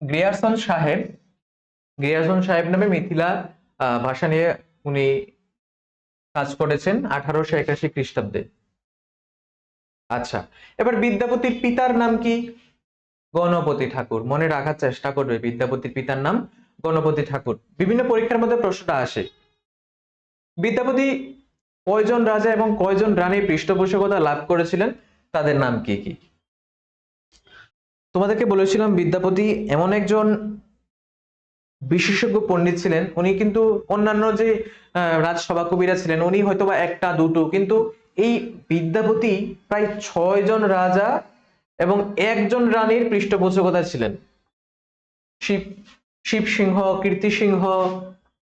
গ্রিয়ারসন সাহেব। গ্রিয়ারসন সাহেব নামে মিথিলা ভাষা নিয়ে উনি কাজ করেছেন 1881 খ্রিস্টাব্দে। আচ্ছা, এবার বিদ্যাপতির পিতার নাম কি? গণপতি ঠাকুর। মনে রাখার চেষ্টা করবে, বিদ্যাপতির পিতার নাম গণপতি ঠাকুর। বিভিন্ন পরীক্ষার মধ্যে প্রশ্নটা আসে। বিদ্যাপতি কয়জন রাজা এবং কয়জন রানীর পৃষ্ঠপোষকতা লাভ করেছিলেন, তাদের নাম কি কি? তোমাদেরকে বলেছিলাম বিদ্যাপতি এমন একজন বিশেষজ্ঞ পণ্ডিত ছিলেন। উনি কিন্তু অন্যান্য যে রাজসভা কবিরা ছিলেন উনি হয়তোবা একটা দুটো, কিন্তু এই বিদ্যাপতি প্রায় 6 জন রাজা এবং 1জন রানীর পৃষ্ঠপোষকতা ছিলেন। শিব শিব সিংহ, কীর্তি সিংহ,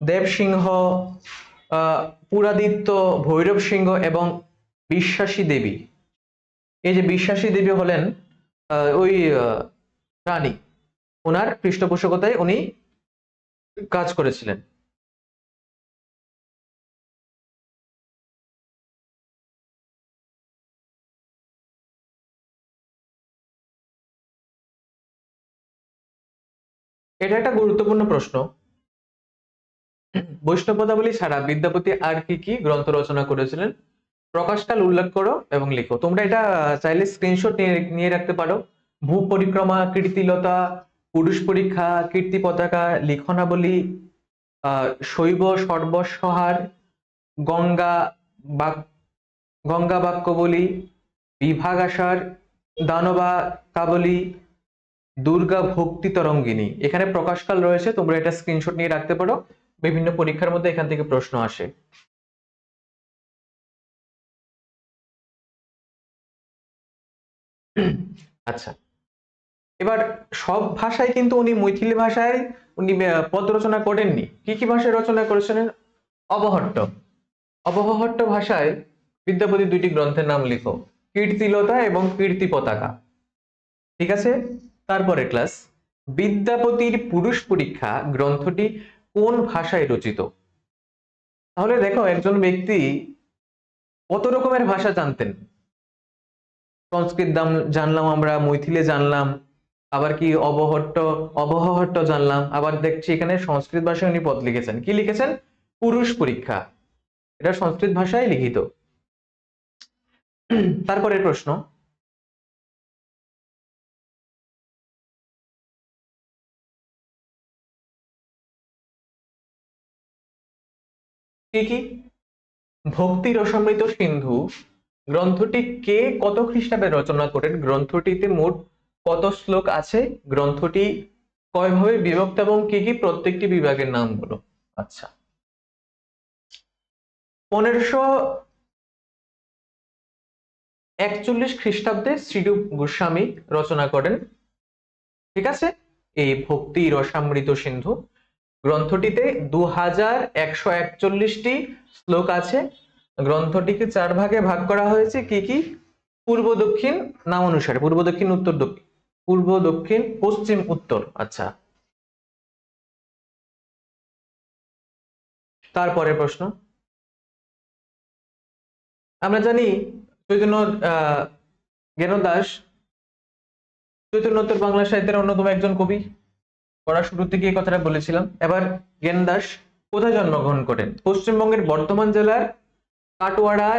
দেব সিংহ, পুরাদিত্য, ভৈরব সিংহ এবং বিশ্বাসী দেবী। এই যে বিশ্বাসী দেবী হলেন ওই রানী, ওনার পৃষ্ঠপোষকতায় উনি কাজ করেছিলেন। এটা একটা গুরুত্বপূর্ণ প্রশ্ন। বৈষ্ণব পদাবলী ছাড়া বিদ্যাপতি আর কি কি গ্রন্থ রচনা করেছিলেন? প্রকাশকাল উল্লেখ করো এবং লিখো। তোমরা এটা চাইলে স্ক্রিনশট নিয়ে রাখতে পারো। ভূ পরিক্রমা, কীর্তিলতা, পুরুষ পরীক্ষা, কীর্তি পতাকা, লিখনাবলী, শৈব সর্বসহার, গঙ্গা বাক গঙ্গা বাক্যবলী, বিভাগাসার, দানবা কাবলী, দুর্গা ভক্তি তরঙ্গিনী। এখানে প্রকাশকাল রয়েছে, তোমরা এটা স্ক্রিনশট নিয়ে রাখতে পারো। বিভিন্ন পরীক্ষার মধ্যে এখান থেকে প্রশ্ন আসে। আচ্ছা, এবার সব ভাষায় কিন্তু উনি মৈথিলি ভাষায় উনি পদ রচনা করেননি। কি কি ভাষায় রচনা করেছিলেন? অবহট্ট। অবহট্ট ভাষায় বিদ্যাপতি 2টি গ্রন্থের নাম লিখো, কীর্তিলতা এবং কীর্তি পতাকা। ঠিক আছে, তারপরে ক্লাস, বিদ্যাপতির পুরুষ পরীক্ষা গ্রন্থটি কোন ভাষায় রচিত? তাহলে দেখো, একজন ব্যক্তি কত রকমের ভাষা জানতেন। সংস্কৃত জানলাম, আমরা মৈথিলি জানলাম, আবার কি অবহট্ট জানলাম, আবার দেখছি এখানে সংস্কৃত ভাষায় উনি পদ লিখেছেন। কি লিখেছেন? পুরুষ পরীক্ষা। এটা সংস্কৃত ভাষায় লিখিত। তারপরের প্রশ্ন, কি কি? ভক্তি রসামৃত সিন্ধু গ্রন্থটি কে কত খ্রিস্টাব্দে রচনা করেন? গ্রন্থটিতে মোট কত শ্লোক আছে? গ্রন্থটি কয়ভাবে বিভক্ত এবং কি কি? প্রত্যেকটি বিভাগের নাম বলো। আচ্ছা, 1541 খ্রিস্টাব্দে শ্রীরূপ গোস্বামী রচনা করেন, ঠিক আছে, এই ভক্তি রসামৃত সিন্ধু। গ্রন্থটিতে 2141টি শ্লোক আছে। গ্রন্থটিকে 4 ভাগে ভাগ করা হয়েছে, কি কি? পূর্ব দক্ষিণ নাম অনুসারে, পূর্ব দক্ষিণ উত্তর দক্ষিণ, পূর্ব দক্ষিণ পশ্চিম উত্তর। আচ্ছা, তারপরে প্রশ্ন, আমরা জানি চৈতন্য জ্ঞানদাস চৈতন্যোত্তর বাংলা সাহিত্যের অন্যতম একজন কবি, পড়ার শুরুতে গিয়ে কথাটা বলেছিলাম। এবার জ্ঞানদাস কোথায় জন্মগ্রহণ করেন? পশ্চিমবঙ্গের বর্ধমান জেলার কাটোয়াড়া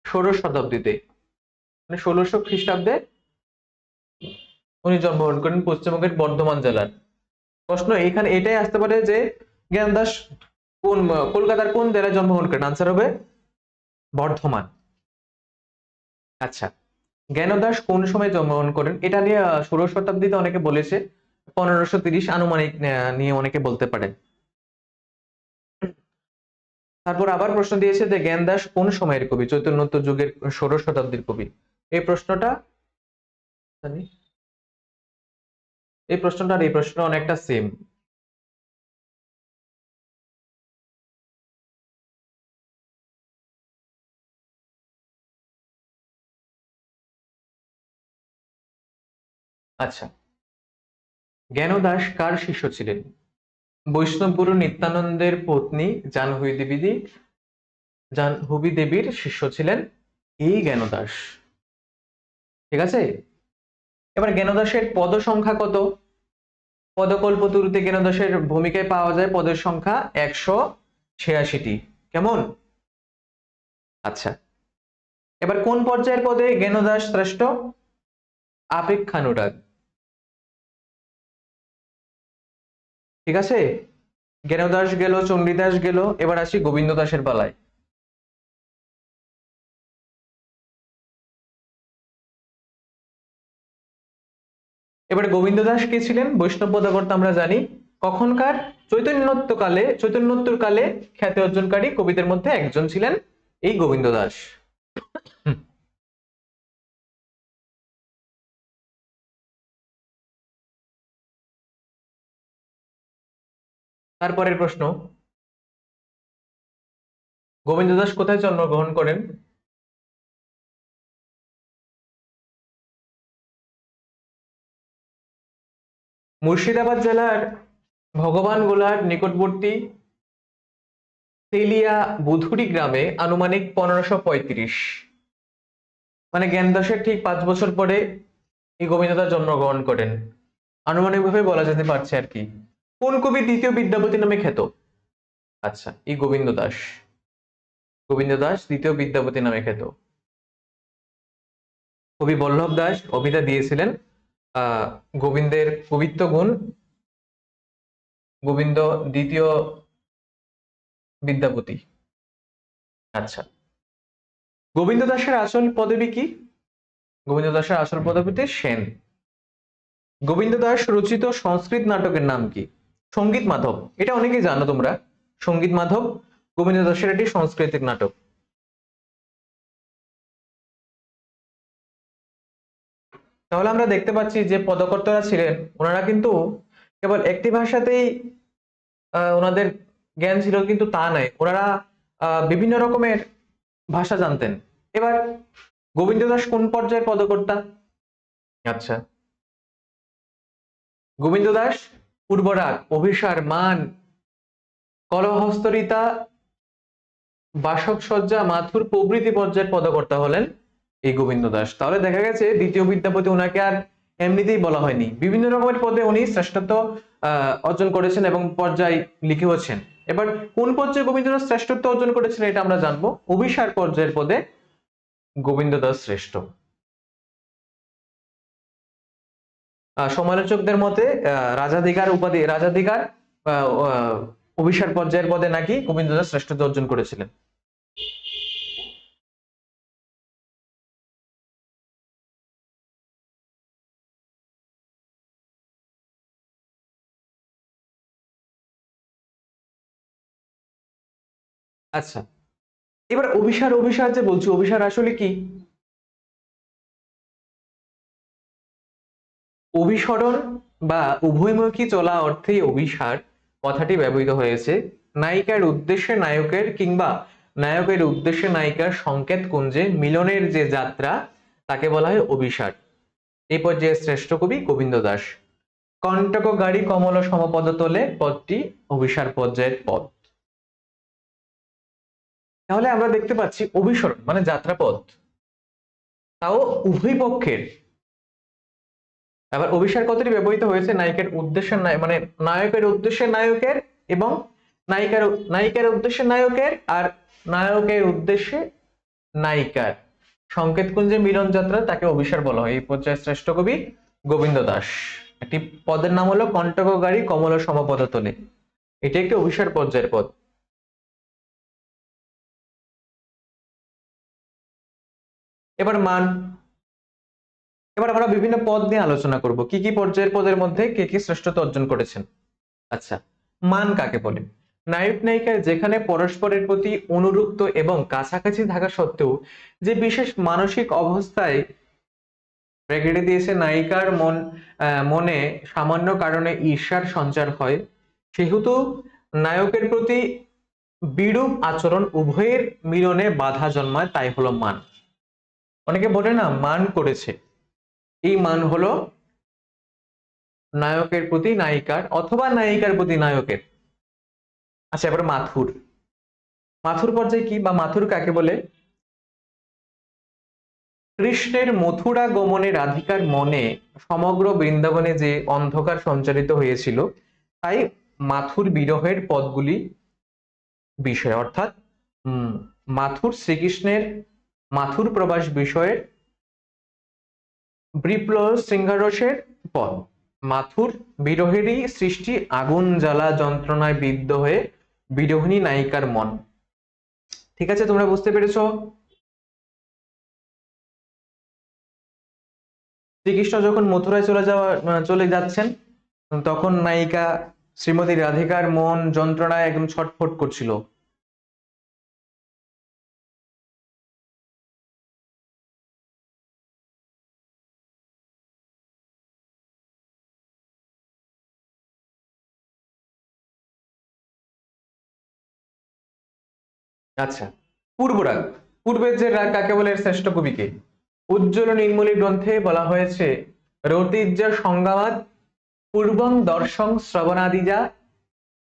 16 শতাব্দীতে, মানে 1600 খ্রিস্টাব্দে উনি জন্মগ্রহণ করেন পশ্চিমবঙ্গের বর্ধমান জেলার। প্রশ্ন এখানে এটাই আসতে পারে যে জ্ঞানদাস কোন কলকাতার কোন জেলায় জন্মগ্রহণ করেন? আনসার হবে বর্ধমান। আচ্ছা, জ্ঞানদাস কোন সময় জন্মগ্রহণ করেন? এটা নিয়ে 16 শতাব্দীতে অনেকে বলেছে, 1530 আনুমানিক নিয়ে অনেকে বলতে পারে। তারপর আবার প্রশ্ন দিয়েছে যে জ্ঞানদাস কোন সময়ের কবি? চৈতন্যোত্তর যুগের 16 শতাব্দীর কবি। এই প্রশ্নটা জানি, এই প্রশ্নটা আর এই প্রশ্ন অনেকটা সেম। আচ্ছা, জ্ঞানদাস কার শিষ্য ছিলেন? বৈষ্ণবগুরু নিত্যানন্দের পত্নী জাহ্নবী দেবীর শিষ্য ছিলেন এই জ্ঞানদাস, ঠিক আছে। এবার জ্ঞানদাসের পদ সংখ্যা কত? পদকল্পতরুতে জ্ঞানদাসের ভূমিকায় পাওয়া যায় পদের সংখ্যা 186টি। কেমন? আচ্ছা, এবার কোন পর্যায়ের পদে জ্ঞানদাস শ্রেষ্ঠ? আপেক্ষানুরাগ, ঠিক আছে। জ্ঞানদাস গেল, চণ্ডীদাস গেল, এবার আসি গোবিন্দ দাসের পালায়। এবার গোবিন্দ দাস কে ছিলেন? বৈষ্ণব পদাবর্ত আমরা জানি কখনকার? চৈতন্যোত্তর কালে খ্যাতি অর্জনকারী কবিদের মধ্যে একজন ছিলেন এই গোবিন্দ দাস। তারপরের প্রশ্ন, গোবিন্দ দাস কোথায় জন্মগ্রহণ করেন? মুর্শিদাবাদ জেলার ভগবান গোলার নিকটবর্তী তেলিয়া বুধুরি গ্রামে আনুমানিক 1535, মানে জ্ঞানদাসের ঠিক 5 বছর পরে এই গোবিন্দ দাস জন্মগ্রহণ করেন, আনুমানিকভাবে বলা যেতে পারছে আর কি। কোন কবি দ্বিতীয় বিদ্যাপতি নামে খ্যাত? আচ্ছা, এই গোবিন্দ দাস, গোবিন্দ দাস দ্বিতীয় বিদ্যাপতি নামে খ্যাত। কবি বল্লভ দাস কবিতা দিয়েছিলেন গোবিন্দের কবিত্ব গুণ, গোবিন্দ দ্বিতীয় বিদ্যাপতি। আচ্ছা, গোবিন্দ দাসের আসল পদবী কি? গোবিন্দ দাসের আসল পদবীতে সেন। গোবিন্দ দাস রচিত সংস্কৃত নাটকের নাম কি? সঙ্গীত মাধব, এটা অনেকেই জানো তোমরা। সঙ্গীত মাধব গোবিন্দ দাসের একটি সাংস্কৃতিক নাটক। তাহলে আমরা দেখতে পাচ্ছি যে পদকর্তারা ছিলেন, ওনারা কিন্তু কেবল একটি ভাষাতেই ওনাদের জ্ঞান ছিল কিন্তু তা নয়, ওনারা বিভিন্ন রকমের ভাষা জানতেন। এবার গোবিন্দ দাস কোন পর্যায়ের পদকর্তা? আচ্ছা, গোবিন্দ দাস পূর্বরাগ, অভিসার, মান, কলহস্তরিতা, বাসক সজ্জা, মাথুর প্রভৃতি পর্যায়ের পদকর্তা হলেন এই গোবিন্দ দাস। তাহলে দেখা গেছে দ্বিতীয় বিদ্যাপতি ওনাকে আর এমনিতেই বলা হয়নি, বিভিন্ন রকমের পদে উনি শ্রেষ্ঠত্ব অর্জন করেছেন এবং পর্যায় লিখেওছেন। এবার কোন পর্যায়ে গোবিন্দ দাস শ্রেষ্ঠত্ব অর্জন করেছেন এটা আমরা জানবো। অভিসার পর্যায়ের পদে গোবিন্দ দাস শ্রেষ্ঠ। সমালোচকদের মতে রাজাধিকার অভিসার পর্যায়ের পদে নাকি গোবিন্দ দাস শ্রেষ্ঠত্ব অর্জন করেছিলেন। আচ্ছা, এবার অভিসার অভিসার যে বলছি, অভিসার আসলে কি? অভিসরণ বা উভয়মুখী চলা অর্থেই অভিসার কথাটি ব্যবহৃত হয়েছে। নায়িকার উদ্দেশ্যে নায়কের কিংবা নায়কের উদ্দেশ্যে নায়িকার সংকেত কুঞ্জে মিলনের যে যাত্রা তাকে বলা হয় অভিসার। এই পর্যায়ে শ্রেষ্ঠ কবি গোবিন্দ দাস। কণ্টক গাড়ি কমল সমপদ তোলে পদটি অভিসার পর্যায়ের পদ। তাহলে আমরা দেখতে পাচ্ছি অভিসরণ মানে যাত্রাপথ, তাও উভয় পক্ষের। আবার অভিসার কথাটি ব্যবহৃত হয়েছে নায়িকার উদ্দেশ্যে মানে নায়কের উদ্দেশ্যে নায়কের এবং নায়িকার নায়িকার উদ্দেশ্যে নায়কের আর নায়কের উদ্দেশ্যে নায়িকার সংকেত কুঞ্জে মিলন যাত্রা তাকে অভিসার বলা হয়। এই পর্যায়ে শ্রেষ্ঠ কবি গোবিন্দ দাস। একটি পদের নাম হলো কণ্টক গাড়ি কমল সমপদ তোলে, এটি একটি অভিসার পর্যায়ের পদ। এবার মান, এবার আমরা বিভিন্ন পদ নিয়ে আলোচনা করব, কি কি পর্যায়ের পদের মধ্যে কে কি শ্রেষ্ঠত্ব অর্জন করেছেন। আচ্ছা, মান কাকে বলে? নায়ক নায়িকার যেখানে পরস্পরের প্রতি অনুরক্ত এবং কাছাকাছি থাকা সত্ত্বেও যে বিশেষ মানসিক অবস্থায় ব্র্যাকেটে দিয়েছে নায়িকার মনে সামান্য কারণে ঈর্ষার সঞ্চার হয়, সেহেতু নায়কের প্রতি বিরূপ আচরণ উভয়ের মিলনে বাধা জন্মায়, তাই হলো মান। অনেকে বলে না মান করেছে, এই মান হলো নায়কের প্রতি নায়িকার অথবা নায়িকার প্রতি নায়কের। আচ্ছা, এবার মাথুর। মাথুর পর্যায়ে কি বা মাথুর কাকে বলে? কৃষ্ণের মথুরা গমনে রাধিকার মনে সমগ্র বৃন্দাবনে যে অন্ধকার সঞ্চারিত হয়েছিল, তাই মাথুর বিরহের পদগুলি বিষয়, অর্থাৎ মাথুর শ্রীকৃষ্ণের মাথুর প্রবাস বিষয়ের বিপ্লব শৃঙ্গারসের পদ। মাথুর বিরহেরই সৃষ্টি আগুন জ্বালা যন্ত্রণায় বিদ্ধ হয়ে বিরোহিণী নায়িকার মন। ঠিক আছে, তোমরা বুঝতে পেরেছো? শ্রীকৃষ্ণ যখন মথুরায় চলে যাচ্ছেন, তখন নায়িকা শ্রীমতী রাধিকার মন যন্ত্রণায় একদম ছটফট করছিল। আচ্ছা, পূর্বরাগ। পূর্বের যে রাগ কাকে বলে, শ্রেষ্ঠ কবিকে? উজ্জ্বল নির্মলী গ্রন্থে বলা হয়েছে রতিজ্জা সংজ্ঞাবাদ পূর্বং দর্শং শ্রবণাদিজা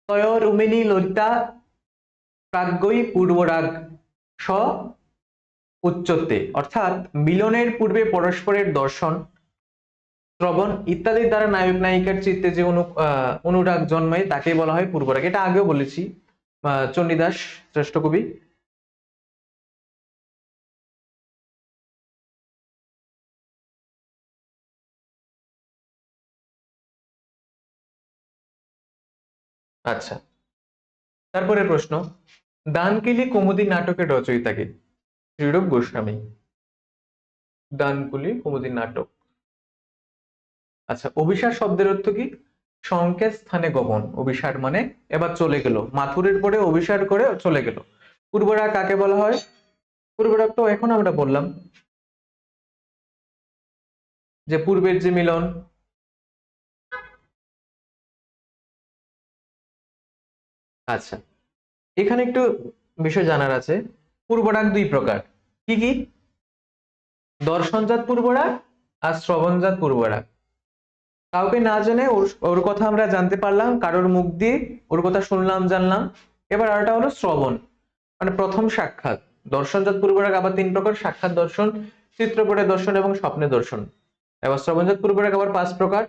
তয়োরুমিনী ললিতা প্রাজ্ঞই পূর্বরাগ স উচ্চতে। অর্থাৎ মিলনের পূর্বে পরস্পরের দর্শন শ্রবণ ইত্যাদির দ্বারা নায়ক নায়িকার চিত্তে যে অনুরাগ জন্মায় তাকে বলা হয় পূর্বরাগ। এটা আগেও বলেছি, চণ্ডীদাস শ্রেষ্ঠ কবি। আচ্ছা, তারপরে প্রশ্ন, দানকিলি কুমুদি নাটকের রচয়িতাকে? শ্রীরূপ গোস্বামী। দানকুলি কুমুদি নাটক। আচ্ছা, অভিসার শব্দের অর্থ কি? সংকেত স্থানে গমন। অভিসার মানে এবার চলে গেল, মাথুরের পরে অভিসার করে চলে গেল। পূর্বরাগ কাকে বলা হয়? পূর্বরাগ তো এখন আমরা বললাম যে পূর্বের যে মিলন। আচ্ছা, এখানে একটু বিষয় জানার আছে। পূর্বরাগ দুই প্রকার, কি কি? দর্শনজাত পূর্বরাগ আর শ্রবণজাত পূর্বরাগ। কাউকে না জেনে ওর কথা আমরা জানতে পারলাম, কারোর মুখ দিয়ে ওর কথা শুনলাম জানলাম। এবার আরেকটা হলো শ্রবণ, মানে প্রথম সাক্ষাৎ। দর্শনজাত পূর্বরাগ আবার তিন প্রকার: সাক্ষাৎ দর্শন, চিত্রপটে দর্শন এবং স্বপ্নে দর্শন। এবার শ্রবণজাত পূর্বরাগ আবার পাঁচ প্রকার: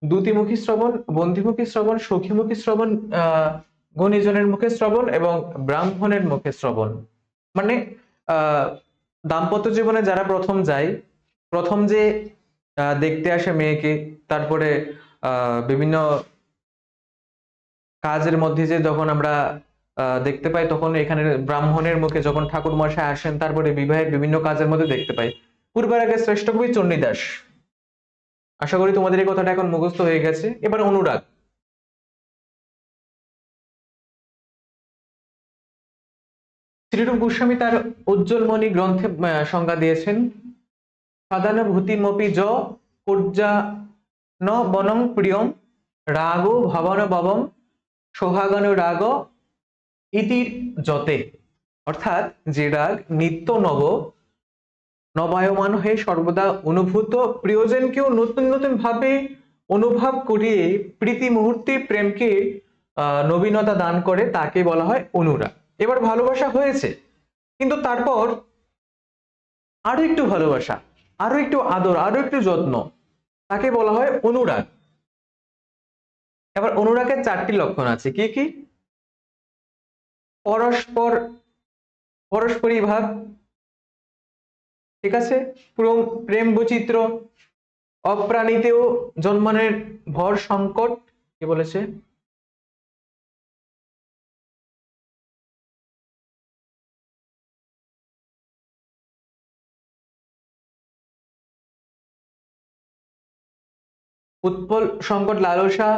দ্যুতিমুখী শ্রবণ, বন্ধিমুখী শ্রবণ, সখীমুখী শ্রবণ, গুণীজনের মুখে শ্রবণ এবং ব্রাহ্মণের মুখে শ্রবণ। মানে দাম্পত্য জীবনে যারা প্রথম যায়, প্রথম যে দেখতে আসে মেয়েকে, তারপরে বিভিন্ন কাজের মধ্যে যে যখন আমরা দেখতে পাই, তখন এখানে ব্রাহ্মণের মুখে যখন ঠাকুর মশাই আসেন, তারপরে বিবাহের বিভিন্ন কাজের মধ্যে দেখতে পাই। পূর্বের আগে শ্রেষ্ঠ কবি চণ্ডীদাস। আশা করি তোমাদের এই কথাটা এখন মুখস্থ হয়ে গেছে। এবার অনুরাগ। শ্রীরূপ গোস্বামী তার উজ্জ্বলমণি গ্রন্থে সংজ্ঞা দিয়েছেন, সাধানুভূতিমপি য কুর্যা ন বনং প্রিয়ম রাগো ভবন ভবম সোহাগানুরাগ ইতির যতে। অর্থাৎ যে রাগ নিত্য নবায়মান হয়ে সর্বদা অনুভূত, প্রিয়জনকেও নতুন নতুন ভাবে অনুভব করিয়ে প্রীতি মুহূর্তে প্রেমকে নবীনতা দান করে, তাকে বলা হয় অনুরাগ। এবার ভালোবাসা হয়েছে, কিন্তু তারপর আরো একটু ভালোবাসা, আরো একটু আদর, আরো একটু যত্ন, তাকে বলা হয় অনুরাগ। এবার অনুরাগের 4টি লক্ষণ আছে। কি কি? পরস্পরী ভাব, ঠিক আছে, প্রেম বৈচিত্র্য, অপ্রাণিতেও জন্মানের ভর সংকট, কি বলেছে, উৎপল সংকট লালসা,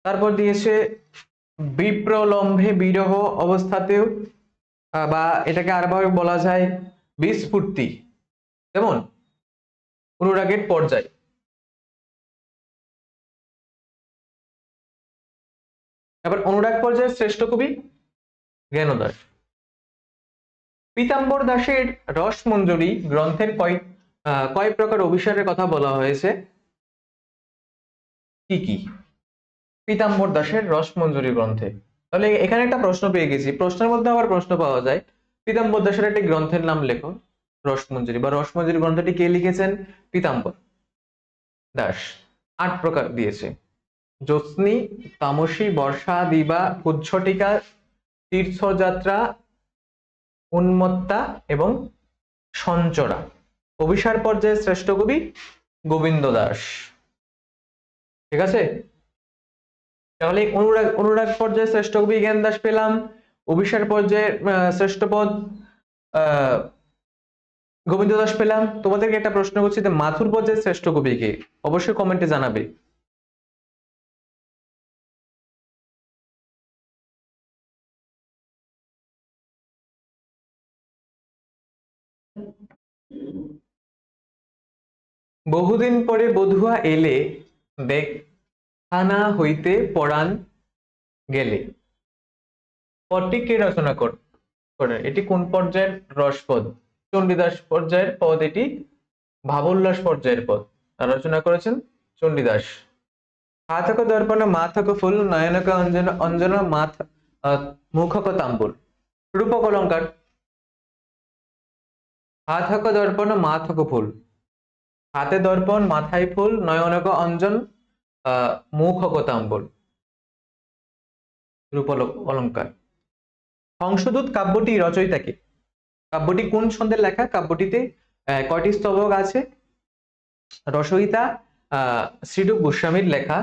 তারপর দিয়েছে বিপ্রলম্ভে বিরহ অবস্থাতেও, বা এটাকে আরভাবে বলা যায় বিস্ফূর্তি, কেমন অনুরাগের পর্যায়। এবার অনুরাগ পর্যায়ের শ্রেষ্ঠ কবি জ্ঞানদাস। পীতাম্বর দাশের রসমঞ্জরি গ্রন্থের কয় প্রকার অভিসারের কথা বলা হয়েছে? কি কি? পীতাম্বর দাশের রসমঞ্জরি গ্রন্থে। তাহলে এখানে একটা প্রশ্ন পেয়ে গেছি, প্রশ্নের মধ্যে আবার প্রশ্ন পাওয়া যায়। পীতাম্বর দাশের একটি গ্রন্থের নাম লেখো, রসমঞ্জরি, বা রসমঞ্জরি গ্রন্থটি কে লিখেছেন? পীতাম্বর দাস। 8 প্রকার দিয়েছে: জ্যোৎস্নি, তামসী, বর্ষা, দিবা, উচ্ছটিকা, তীর্থযাত্রা, উন্মত্তা এবং সঞ্চরা। অভিসার পর্যায়ে শ্রেষ্ঠ কবি গোবিন্দ দাস। ঠিক আছে, তাহলে অনুরাগ পর্যায়ে শ্রেষ্ঠ কবি জ্ঞান দাস পেলাম, অভিসার পর্যায়ে শ্রেষ্ঠ পদ গোবিন্দ দাস পেলাম। তোমাদেরকে একটা প্রশ্ন করছি, যে মাথুর পর্যায়ে শ্রেষ্ঠ কবি কে? অবশ্যই কমেন্টে জানাবে। বহুদিন পরে বধুয়া এলে দেখ থানা হইতে পরাণ গেলে। পদটি কে রচনা করেন? এটি কোন পর্যায়ের রসপদ? চণ্ডীদাস পর্যায়ের পদ এটি, ভাবোল্লাস পর্যায়ের পদ। রচনা করেছেন চণ্ডীদাস। হাতক দর্পণ মাথক ফুল নয়নক অঞ্জন অঞ্জন মাথ মুখক তাম্বুল। রূপক অলঙ্কার। হাতক দর্পণ মাথক ফুল, হাতে দর্পণ, মাথায় ফুল, নয়নক অঞ্জন, মুখক তাম্বুল, রূপ অলঙ্কার। হংসদূত কাব্যটি রচয়িতা কে? কাব্যটি কোন ছন্দের লেখা? কাব্যটিতে কয়টি স্তবক আছে? রচয়িতা শ্রীরূপ গোস্বামীর লেখা।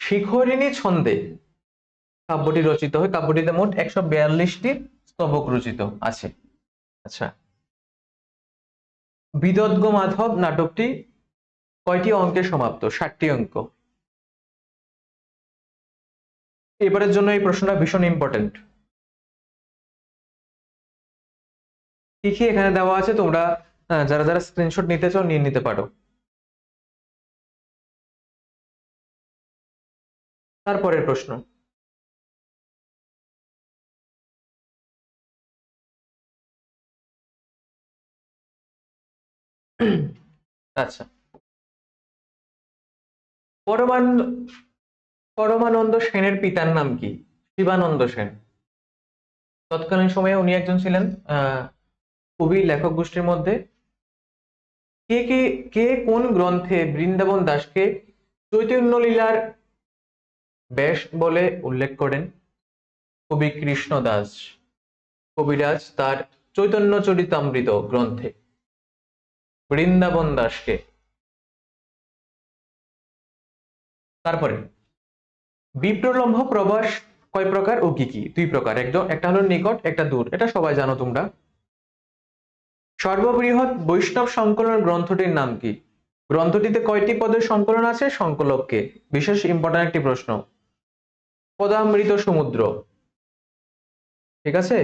শিখরিণী ছন্দে কাব্যটি রচিত হয়। কাব্যটিতে মোট 142টি স্তবক রচিত আছে। আচ্ছা, বিদগ্ধ মাধব নাটকটি কয়টি অঙ্কে সমাপ্ত? 60টি অঙ্ক। এবারের জন্য এই প্রশ্নটা ভীষণ ইম্পর্টেন্ট। কি কি এখানে দেওয়া আছে, তোমরা যারা যারা স্ক্রিনশট নিতে চাও নিয়ে নিতে পারো। তারপরের প্রশ্ন, আচ্ছা, পরমানন্দ সেনের পিতার নাম কি? শিবানন্দ সেন। তৎকালীন সময়ে উনি একজন ছিলেন কবি, লেখক গোষ্ঠীর মধ্যে। কে কে কে কোন গ্রন্থে বৃন্দাবন দাসকে চৈতন্য লীলার ব্যাস বলে উল্লেখ করেন? কবি কৃষ্ণ দাস কবিরাজ তার চৈতন্য চরিতামৃত গ্রন্থে বৃন্দাবন দাসকে তারপরে বিপ্রলম্ভ প্রবাস কয় প্রকার ও কি কি? দুই প্রকার, একদম একটা হলো নিকট, একটা দূর, এটা সবাই জানো তোমরা। সর্ববৃহৎ বৈষ্ণব সংকলন গ্রন্থটির নাম কি? গ্রন্থটিতে কয়টি পদের সংকলন আছে? সংকলক কে? বিশেষ ইম্পর্টেন্ট একটি প্রশ্ন। পদামৃত সমুদ্র, ঠিক আছে,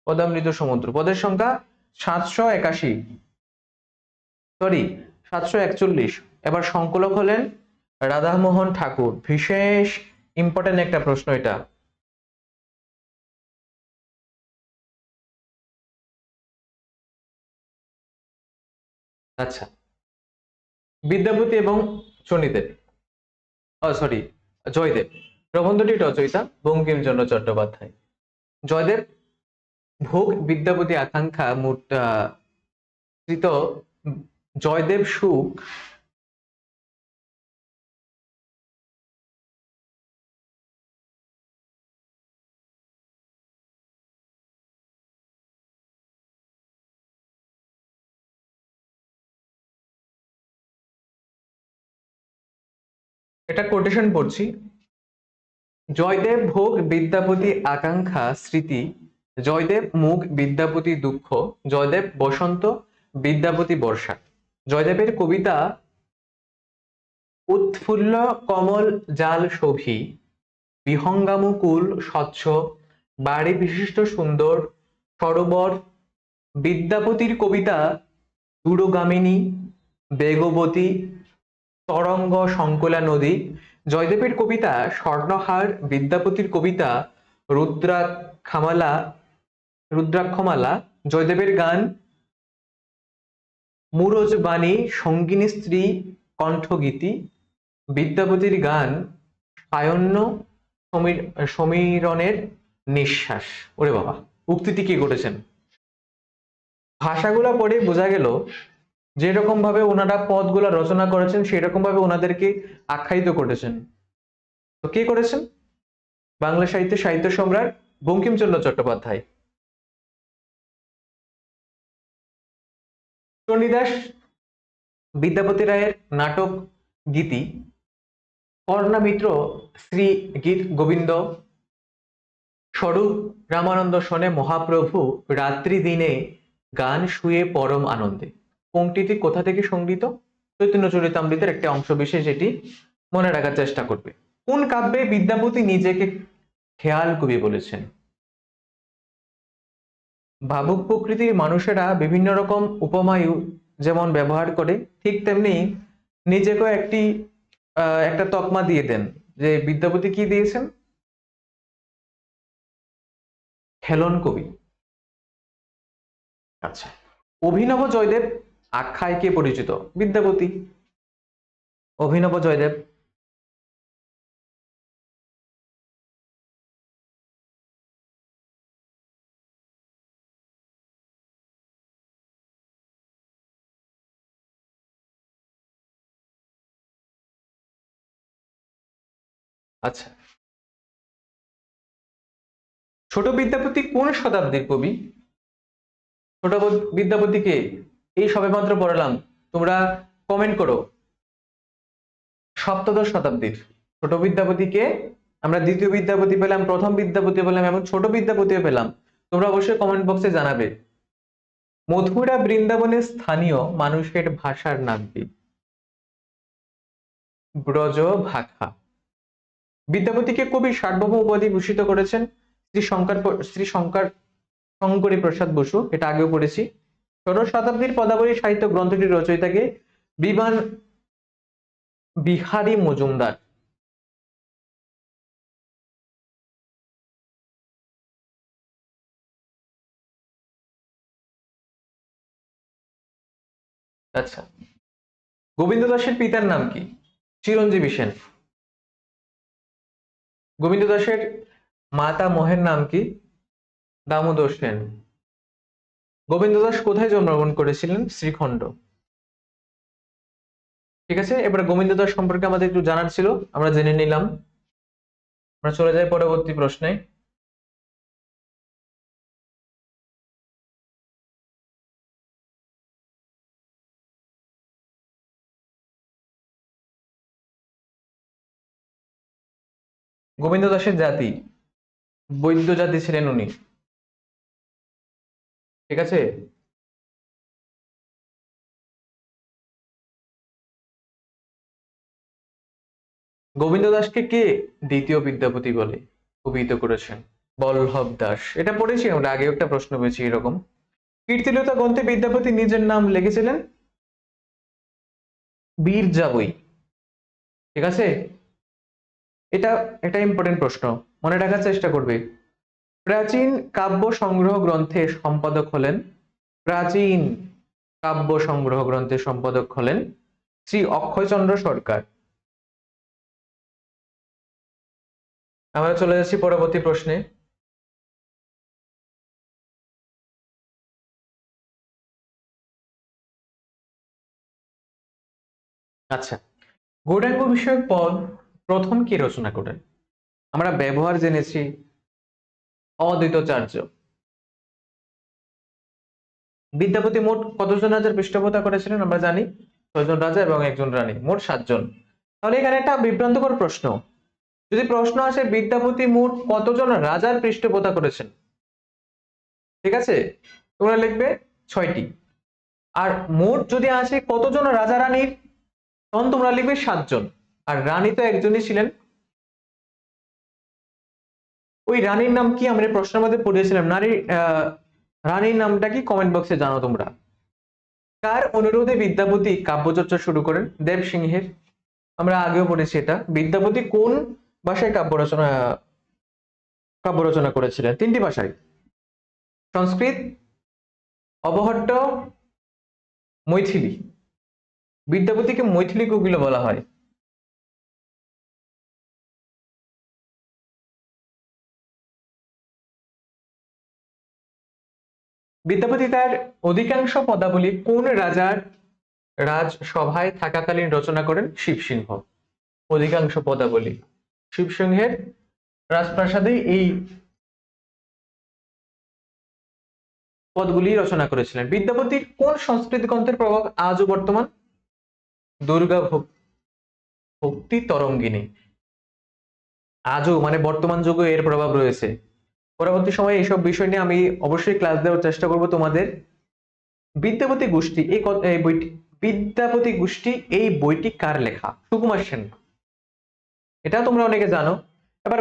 পদামৃত সমুদ্র। পদের সংখ্যা 781, সরি 741। এবার সংকলক হলেন রাধামোহন ঠাকুর। বিশেষ ইম্পর্টেন্ট একটা প্রশ্ন এটা। আচ্ছা, বিদ্যাপতি এবং শনিদেব, ও সরি জয়দেব, প্রবন্ধটির রচয়িতা বঙ্কিমচন্দ্র চট্টোপাধ্যায়। জয়দেব ভোগ বিদ্যাপতি আকাঙ্ক্ষা কৃত জয়দেব সুখ এটা কোটেশন পড়ছি। জয়দেব ভোগ বিদ্যাপতি আকাঙ্ক্ষা স্মৃতি, জয়দেব মুখ বিদ্যাপতি দুঃখ, জয়দেব বসন্ত বিদ্যাপতি বর্ষা। জয়দেবের কবিতা উৎফুল্ল কমল জাল শোভি, বিহঙ্গামুকুল স্বচ্ছ, বাড়ি বিশিষ্ট সুন্দর সরোবর। বিদ্যাপতির কবিতা দূরগামিনী, বেগবতী, তরঙ্গ সংকুলা নদী। জয়দেবের কবিতা স্বর্ণহার, বিদ্যাপতির কবিতা রুদ্রাক্ষমালা রুদ্রাক্ষমালা। জয়দেবের গান মুরজবাণী, সঙ্গিনী স্ত্রী কণ্ঠগীতি। বিদ্যাপতির গান সায়ন্য সমীরণের নিঃশ্বাস। ওরে বাবা, উক্তিটি কি করেছেন? ভাষাগুলা পড়ে বোঝা গেল যেরকম ভাবে ওনারা পদগুলা রচনা করেছেন সেরকম ভাবে ওনাদেরকে আখ্যায়িত করেছেন। তো কে করেছেন? বাংলা সাহিত্যের সাহিত্য সম্রাট বঙ্কিমচন্দ্র চট্টোপাধ্যায়। চণ্ডীদাস বিদ্যাপতি রায়ের নাটক গীতি, কর্ণামিত্র শ্রী গীত গোবিন্দ, স্বরূপ রামানন্দ শোনে মহাপ্রভু রাত্রি দিনে গান শুয়ে পরম আনন্দে। পংক্তিটি কোথা থেকে সংগৃহীত? চৈতন্য চরিতামৃতের একটা অংশ বিশেষ, এটি মনে রাখার চেষ্টা করবে। কোন কাব্যে বিদ্যাপতি নিজেকে খেয়াল কবি বলেছেন? ভাবুক প্রকৃতির মানুষেরা বিভিন্ন রকম উপমায়ু যেমন ব্যবহার করে, ঠিক তেমনি নিজেকেও একটা তকমা দিয়ে দেন, যে বিদ্যাপতি কি দিয়েছেন? খেলন কবি। আচ্ছা, অভিনব জয়দেব আখ্যায় কে পরিচিত? বিদ্যাপতি। অভিনব জয়দেব। আচ্ছা, ছোট বিদ্যাপতি কোন শতাব্দীর কবি? ছোট বিদ্যাপতিকে এই সবেমাত্র পড়ালাম, তোমরা কমেন্ট করো। সপ্তদশ শতাব্দীর ছোট বিদ্যাপতিকে। আমরা দ্বিতীয় বিদ্যাপতি পেলাম, প্রথম বিদ্যাপতি পেলাম এবং ছোট বিদ্যাপতিও পেলাম। তোমরা অবশ্যই কমেন্ট বক্সে জানাবে। মথুরা বৃন্দাবনের স্থানীয় মানুষের ভাষার নাম কি? ব্রজ ভাষা। বিদ্যাপতিকে কবি সার্বভৌম উপাধি ভূষিত করেছেন শ্রী শঙ্কর শঙ্করী প্রসাদ বসু, এটা আগেও পড়েছি। ষোড়শ শতাব্দীর পদাবলী সাহিত্য গ্রন্থটির রচয়িতাকে? বিমান বিহারী মজুমদার। আচ্ছা, গোবিন্দ দাসের পিতার নাম কি? চিরঞ্জীবী সেন। গোবিন্দ দাসের মাতা মোহের নাম কি? দামোদর সেন। গোবিন্দ দাস কোথায় জন্মগ্রহণ করেছিলেন? শ্রীখণ্ড। ঠিক আছে, এবার গোবিন্দ দাস সম্পর্কে আমাদের একটু জানার ছিল, আমরা জেনে নিলাম। আমরা চলে যাই পরবর্তী প্রশ্নে। গোবিন্দ দাসের জাতি, বৈদ্য জাতি ছিলেন উনি, ঠিক আছে। গোবিন্দ দাসকে কে দ্বিতীয় বিদ্যাপতি বলে অভিহিত করেছেন? বল্লভ দাস। এটা পড়েছি আমরা, আগে একটা প্রশ্ন পেয়েছি এরকম। কীর্তিলতা গ্রন্থে বিদ্যাপতি নিজের নাম লিখেছিলেন বীরজাবই, ঠিক আছে। এটা একটা ইম্পর্টেন্ট প্রশ্ন, মনে রাখার চেষ্টা করবে। প্রাচীন কাব্য সংগ্রহ গ্রন্থের সম্পাদক হলেন, প্রাচীন কাব্য সংগ্রহ গ্রন্থের সম্পাদক হলেন শ্রী অক্ষয়চন্দ্র সরকার। আমরা চলে যাচ্ছি পরবর্তী প্রশ্নে। আচ্ছা, গৌড়াঙ্গ বিষয়ক পদ প্রথম কে রচনা করেন? আমরা ব্যবহার জেনেছি অদ্বৈতাচার্য। বিদ্যাপতি মোট কতজন রাজার পৃষ্ঠপোষকতা করেছিলেন? আমরা জানি 6 জন রাজা এবং 1 জন রানী, মোট 7 জন। তাহলে এখানে একটা বিভ্রান্তকর প্রশ্ন, যদি প্রশ্ন আসে বিদ্যাপতি মোট কতজন রাজার পৃষ্ঠপোষকতা করেছেন, ঠিক আছে, তোমরা লিখবে 6টি। আর মোট যদি আসে কতজন রাজা রানীর, তখন তোমরা লিখবে 7 জন। আর রানী তো একজনই ছিলেন। ওই রানীর নাম কি আমরা প্রশ্নের মধ্যে পড়েছিলাম, রানীর নামটা কি কমেন্ট বক্সে জানো তোমরা। কার অনুরোধে বিদ্যাপতি কাব্যচর্চা শুরু করেন? দেব সিংহের। আমরা আগেও পড়েছি এটা। বিদ্যাপতি কোন ভাষায় কাব্য রচনা করেছিলেন? 3টি ভাষায়, সংস্কৃত, অবহট্ট, মৈথিলি। বিদ্যাপতিকে মৈথিলি কোকিল বলা হয়। বিদ্যাপতি তার অধিকাংশ পদাবলী কোন রাজার রাজসভায় থাকাকালীন রচনা করেন? শিবসিংহ। অধিকাংশ পদাবলী শিবসিংহের রাজপ্রাসাদে এই পদগুলি রচনা করেছিলেন। বিদ্যাপতির কোন সংস্কৃত গ্রন্থের প্রভাব আজও বর্তমান? দুর্গা ভক্তি তরঙ্গিনী। আজও মানে বর্তমান যুগে এর প্রভাব রয়েছে। পরবর্তী সময়ে এইসব বিষয় নিয়ে আমি অবশ্যই ক্লাস দেওয়ার চেষ্টা করব তোমাদের। বিদ্যাপতি গোষ্ঠী এই বইটি, বিদ্যাপতি গোষ্ঠী এই বইটি কার লেখা? সুকুমার সেন। এটা তোমরা অনেকে জানো। এবার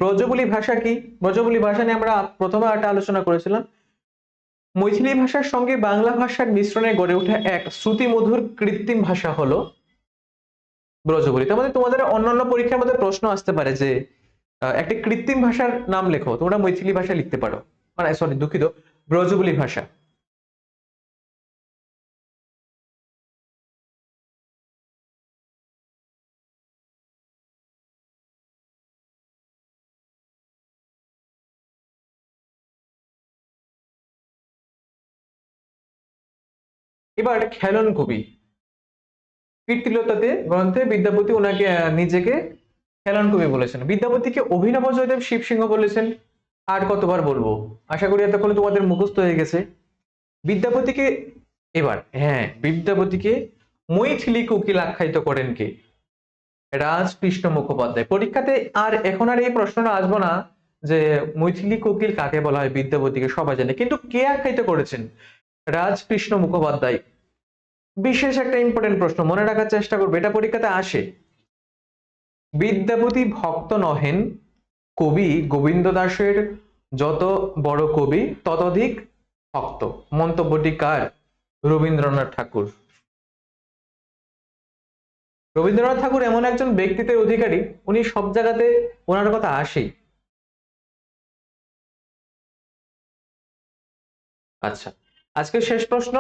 ব্রজবুলি ভাষা কি? ব্রজবুলি ভাষা নিয়ে আমরা প্রথমে একটা আলোচনা করেছিলাম। মৈথিলি ভাষার সঙ্গে বাংলা ভাষার মিশ্রণে গড়ে ওঠা এক শ্রুতিমধুর কৃত্রিম ভাষা হলো ব্রজবুলি। তোমাদের অন্যান্য পরীক্ষার মধ্যে প্রশ্ন আসতে পারে যে একটা কৃত্রিম ভাষার নাম লেখো, তোমরা মৈথিলি ভাষা লিখতে পারো, মানে সরি দুঃখিত, ব্রজবুলি ভাষা। এবার খেলন কবি। কীর্তিলতাতে গ্রন্থে বিদ্যাপতি ওনাকে নিজেকে খেলন কবি বলেছেন। বিদ্যাপতিকে অভিনব জয়দেব শিবসিংহ বলেছেন। আর কতবার বলবো, আশা করি এতক্ষণ তোমাদের মুখস্থ হয়ে গেছে। বিদ্যাপতিকে বিদ্যাপতিকে মৈথিলি কোকিল আখ্যায়িত করেন কে? রাজকৃষ্ণ মুখোপাধ্যায়। পরীক্ষাতে এখন আর এই প্রশ্নটা আসবো না যে মৈথিলি কোকিল কাকে বলা হয়, বিদ্যাপতিকে সবাই জানে, কিন্তু কে আখ্যায়িত করেছেন? রাজকৃষ্ণ মুখোপাধ্যায়। বিশেষ একটা ইম্পর্টেন্ট প্রশ্ন, মনে রাখার চেষ্টা করবে, এটা পরীক্ষাতে আসে। বিদ্যাপতি ভক্ত নহেন, কবি গোবিন্দ দাসের যত বড় কবি ততোধিক ভক্ত। মন্তব্যটি কার? রবীন্দ্রনাথ ঠাকুর। রবীন্দ্রনাথ ঠাকুর এমন একজন ব্যক্তিত্বের অধিকারী, উনি সব জায়গাতে ওনার কথা আসেই। আচ্ছা, আজকে শেষ প্রশ্ন।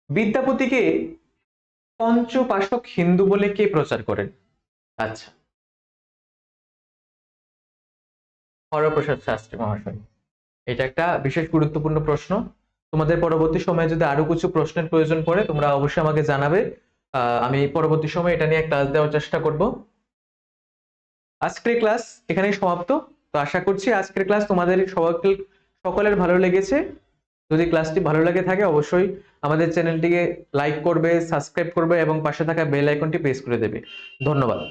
বিদ্যাপতিকে পঞ্চপাশক হিন্দু বলে কে প্রচার করেন? আচ্ছা, হরপ্রসাদ শাস্ত্রী মহাশয়। এটা একটা বিশেষ গুরুত্বপূর্ণ প্রশ্ন। তোমাদের পরবর্তী সময়ে যদি আরো কিছু প্রশ্নের প্রয়োজন পড়ে তোমরা অবশ্যই আমাকে জানাবে। আমি পরবর্তী সময়ে এটা নিয়ে ক্লাস দেওয়ার চেষ্টা করব। আজকের ক্লাস এখানেই সমাপ্ত। তো আশা করছি আজকের ক্লাস তোমাদের সকলের ভালো লেগেছে। যদি ক্লাসটি ভালো লেগে থাকে অবশ্যই আমাদের চ্যানেলটিকে লাইক করবে, সাবস্ক্রাইব করবে এবং পাশে থাকা বেল আইকনটি প্রেস করে দেবে। ধন্যবাদ।